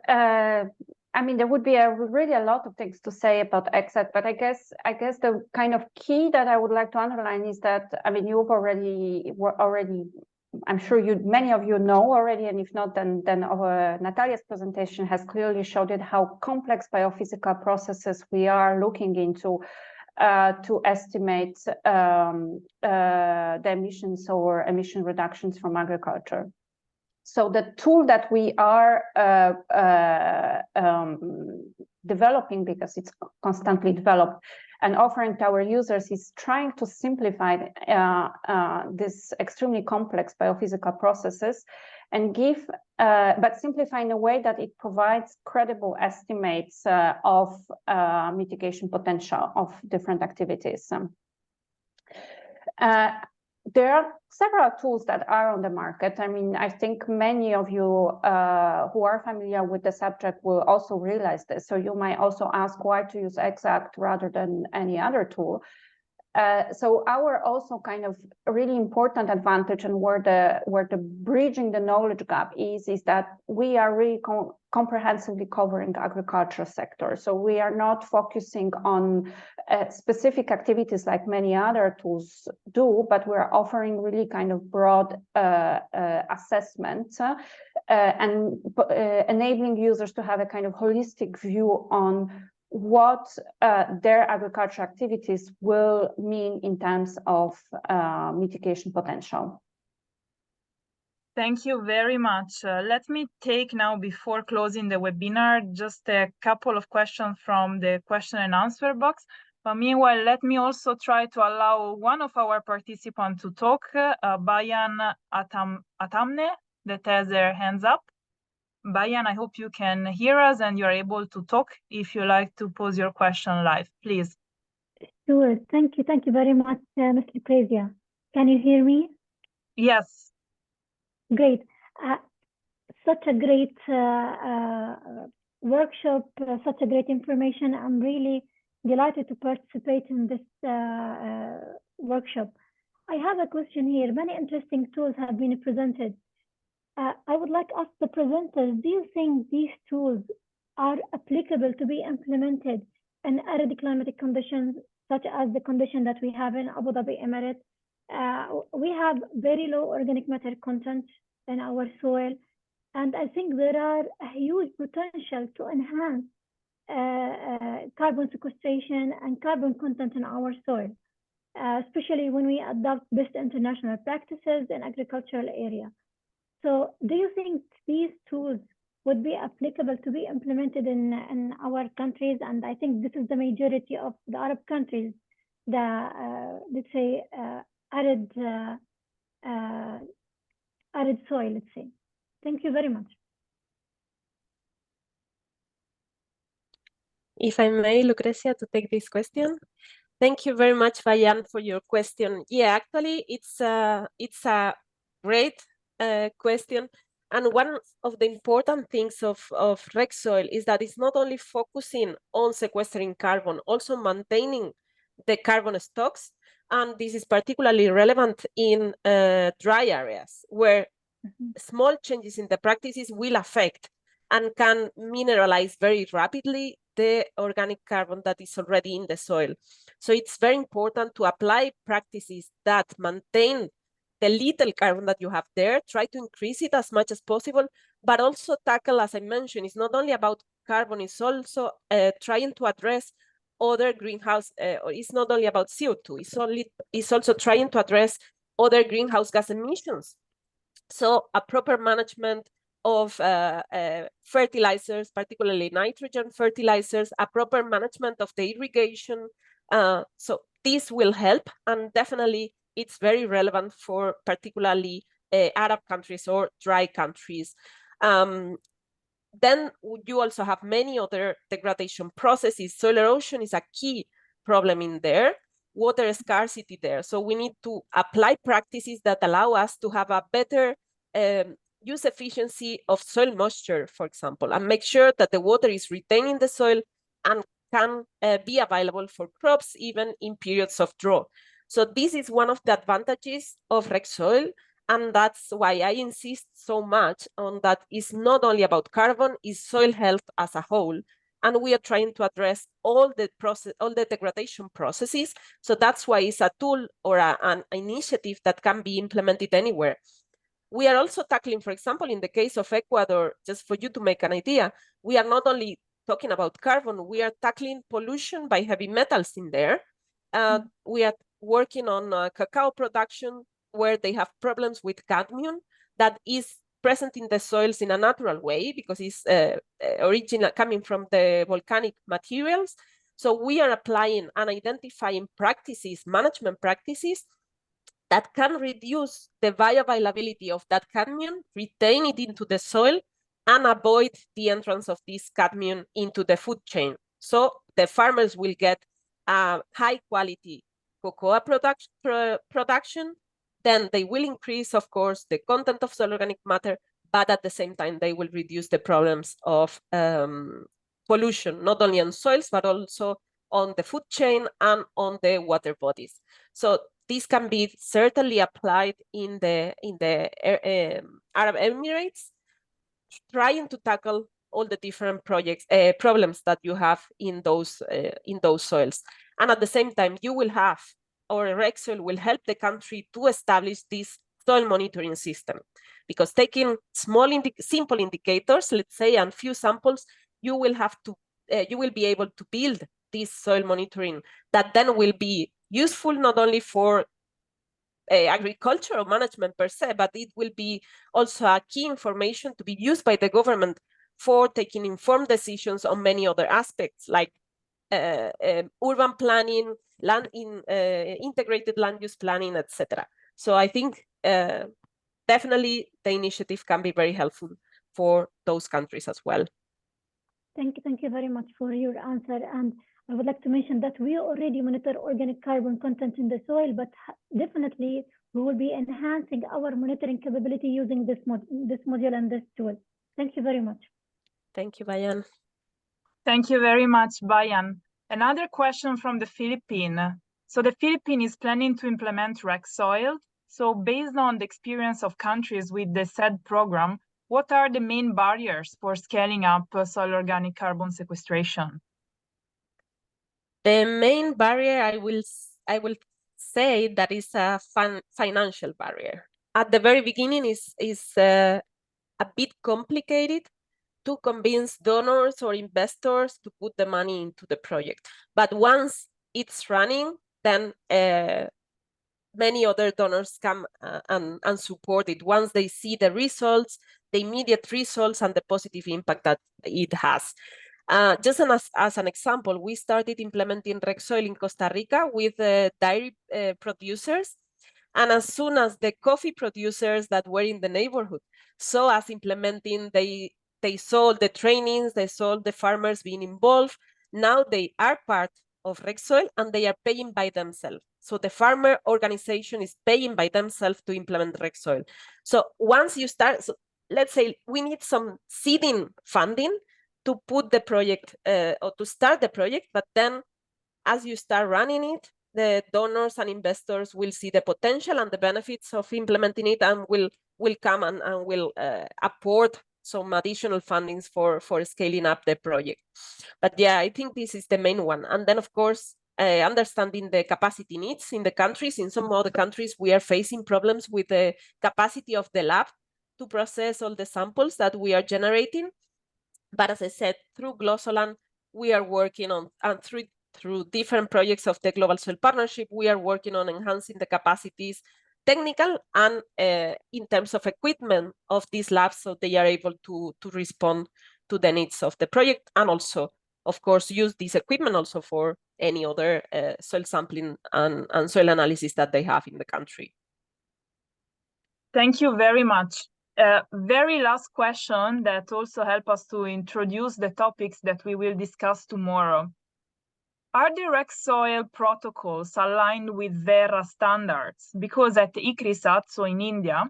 I mean, there would be really a lot of things to say about EXAC, but I guess the kind of key that I would like to underline is that, I mean, you've already, I'm sure many of you know already, and if not, then Natalia's presentation has clearly showed it how complex biophysical processes we are looking into to estimate the emissions or emission reductions from agriculture. So the tool that we are developing, because it's constantly developed, and offering to our users is trying to simplify this extremely complex biophysical processes and give, but simplify in a way that it provides credible estimates of mitigation potential of different activities. There are several tools that are on the market. I mean, I think many of you who are familiar with the subject will also realize this. So you might also ask why to use EXAC rather than any other tool. So our also kind of really important advantage and where the bridging the knowledge gap is that we are really comprehensively covering the agriculture sector. So we are not focusing on specific activities like many other tools do, but we're offering really kind of broad assessment and enabling users to have a kind of holistic view on what their agriculture activities will mean in terms of mitigation potential. Thank you very much. Let me take now, before closing the webinar, just a couple of questions from the question and answer box. But meanwhile, let me also try to allow one of our participants to talk, Bayan Atamne, that has their hands up. Bayan, I hope you can hear us and you're able to talk. If you like to pose your question live, please. Sure. Thank you. Thank you very much, Ms. Lucrezia. Can you hear me? Yes. Great. Such a great workshop, such a great information. I'm really delighted to participate in this workshop. I have a question here. Many interesting tools have been presented. I would like to ask the presenters, do you think these tools are applicable to be implemented in arid climatic conditions, such as the condition that we have in Abu Dhabi Emirates? We have very low organic matter content in our soil, and I think there are a huge potential to enhance carbon sequestration and carbon content in our soil, especially when we adopt best international practices in agricultural area. So do you think these tools would be applicable to be implemented in our countries? And I think this is the majority of the Arab countries, the, let's say, arid, arid soil, let's say. Thank you very much. If I may, Lucrecia, to take this question. Thank you very much, Bayan, for your question. Yeah, actually, it's a great question. And one of the important things of REC soil is that it's not only focusing on sequestering carbon, also maintaining the carbon stocks. And this is particularly relevant in dry areas where small changes in the practices will affect and can mineralize very rapidly the organic carbon that is already in the soil. So it's very important to apply practices that maintain the little carbon that you have there, try to increase it as much as possible, but also tackle, as I mentioned, it's not only about carbon, it's also trying to address other greenhouse, or it's not only about CO2, it's also trying to address other greenhouse gas emissions. So a proper management of fertilizers, particularly nitrogen fertilizers, a proper management of the irrigation. So this will help, and definitely it's very relevant for particularly Arab countries or dry countries. Then you also have many other degradation processes. Soil erosion is a key problem in there, water scarcity there. So we need to apply practices that allow us to have a better use efficiency of soil moisture, for example, and make sure that the water is retained in the soil and can be available for crops even in periods of drought. So this is one of the advantages of REC soil. And that's why I insist so much on that it's not only about carbon, it's soil health as a whole. And we are trying to address all the degradation processes. So that's why it's a tool or an initiative that can be implemented anywhere. We are also tackling, for example, in the case of Ecuador, just for you to make an idea, we are not only talking about carbon, we are tackling pollution by heavy metals in there. We are working on cacao production, where they have problems with cadmium that is present in the soils in a natural way because it's coming from the volcanic materials. So we are applying and identifying practices, management practices that can reduce the bioavailability of that cadmium, retain it into the soil, and avoid the entrance of this cadmium into the food chain. So the farmers will get high quality cocoa production. Then they will increase, of course, the content of soil organic matter, but at the same time, they will reduce the problems of pollution, not only on soils, but also on the food chain and on the water bodies. So this can be certainly applied in the Arab Emirates, trying to tackle all the different problems that you have in those soils. And at the same time, you will have, or REC soil will help the country to establish this soil monitoring system. Because taking simple indicators, let's say, and few samples, you will be able to build this soil monitoring that then will be useful not only for agriculture or management per se, but it will be also a key information to be used by the government for taking informed decisions on many other aspects, like urban planning, integrated land use planning, etc. So I think definitely the initiative can be very helpful for those countries as well. Thank you very much for your answer. And I would like to mention that we already monitor organic carbon content in the soil, but definitely we will be enhancing our monitoring capability using this module and this tool. Thank you very much. Thank you, Bayan. Thank you very much, Bayan. Another question from the Philippines. So the Philippines is planning to implement REC soil. So based on the experience of countries with the said program, what are the main barriers for scaling up soil organic carbon sequestration? The main barrier, I will say, that is a financial barrier. At the very beginning, is a bit complicated to convince donors or investors to put the money into the project. But once it's running, then many other donors come and support it once they see the results, the immediate results, and the positive impact that it has. Just as an example, we started implementing RegSoil in Costa Rica with dairy producers. And as soon as the coffee producers that were in the neighborhood saw us implementing, they saw the trainings, they saw the farmers being involved. Now they are part of RegSoil and they are paying by themselves. So the farmer organization is paying by themselves to implement RegSoil. So once you start, so let's say we need some seeding funding to put the project or to start the project, but then as you start running it, the donors and investors will see the potential and the benefits of implementing it and will come and will afford some additional fundings for scaling up the project. But yeah, I think this is the main one. And then of course, understanding the capacity needs in the countries. In some other countries, we are facing problems with the capacity of the lab to process all the samples that we are generating. But as I said, through Glossoland, we are working on, and through different projects of the Global Soil Partnership, we are working on enhancing the capacities, technical and in terms of equipment of these labs, so they are able to respond to the needs of the project, and also, of course, use this equipment also for any other soil sampling and soil analysis that they have in the country. Thank you very much. Very last question that also help us to introduce the topics that we will discuss tomorrow. Are the RegSoil protocols aligned with Verra standards? Because at ICRISAT, so in India,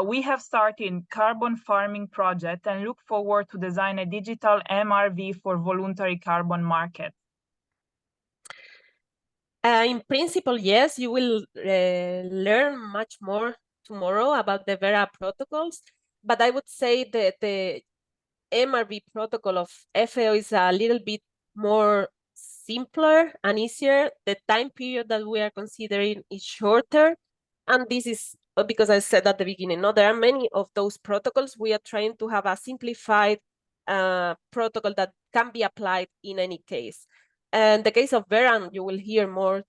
we have started carbon farming project and look forward to design a digital MRV for voluntary carbon market. In principle, yes, you will learn much more tomorrow about the Verra protocols, but I would say that the MRV protocol of FAO is a little bit more simpler and easier. The time period that we are considering is shorter, and this is because I said at the beginning, no, there are many of those protocols. We are trying to have a simplified protocol that can be applied in any case. And the case of Verra, you will hear more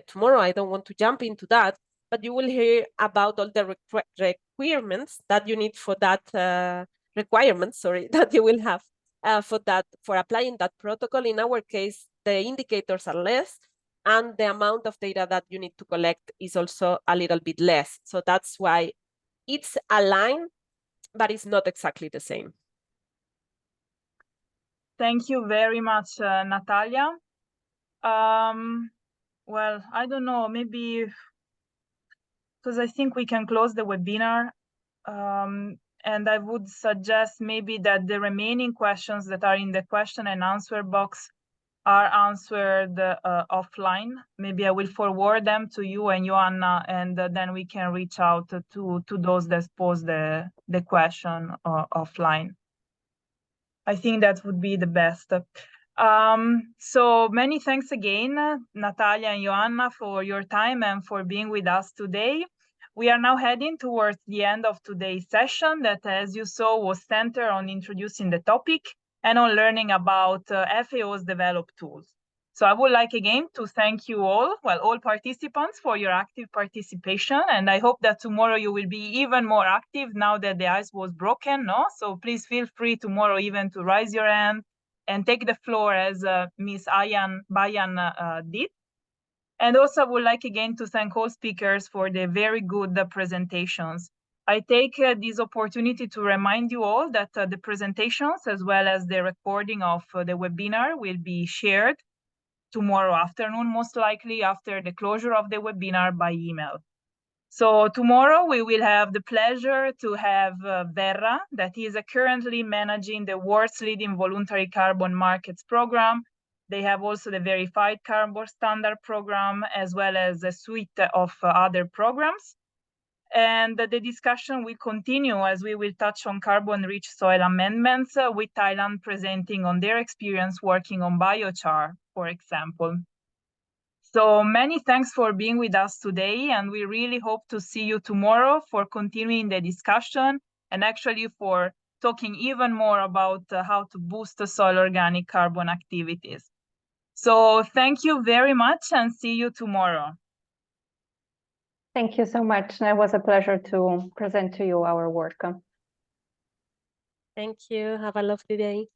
tomorrow. I don't want to jump into that, but you will hear about all the requirements that you need for that that you will have for applying that protocol. In our case, the indicators are less, and the amount of data that you need to collect is also a little bit less. So that's why it's aligned, but it's not exactly the same. Thank you very much, Natalia. Well, I don't know, maybe because I think we can close the webinar. And I would suggest maybe that the remaining questions that are in the question and answer box are answered offline. Maybe I will forward them to you and Joanna, and then we can reach out to those that pose the question offline. I think that would be the best. So many thanks again, Natalia and Joanna, for your time and for being with us today. We are now heading towards the end of today's session that, as you saw, was centered on introducing the topic and on learning about FAO's developed tools. So I would like again to thank you all, all participants, for your active participation. And I hope that tomorrow you will be even more active now that the ice was broken, no? So please feel free tomorrow even to raise your hand and take the floor as Ms. Bayan did. And also I would like again to thank all speakers for the very good presentations. I take this opportunity to remind you all that the presentations as well as the recording of the webinar will be shared tomorrow afternoon, most likely after the closure of the webinar, by email. So tomorrow we will have the pleasure to have Verra, that is currently managing the world's leading voluntary carbon markets program. They have also the verified carbon standard program, as well as a suite of other programs. And the discussion will continue as we will touch on carbon-rich soil amendments, with Thailand presenting on their experience working on biochar, for example. So many thanks for being with us today, and we really hope to see you tomorrow for continuing the discussion and actually for talking even more about how to boost the soil organic carbon activities. So thank you very much and see you tomorrow. Thank you so much. It was a pleasure to present to you our work. Thank you. Have a lovely day.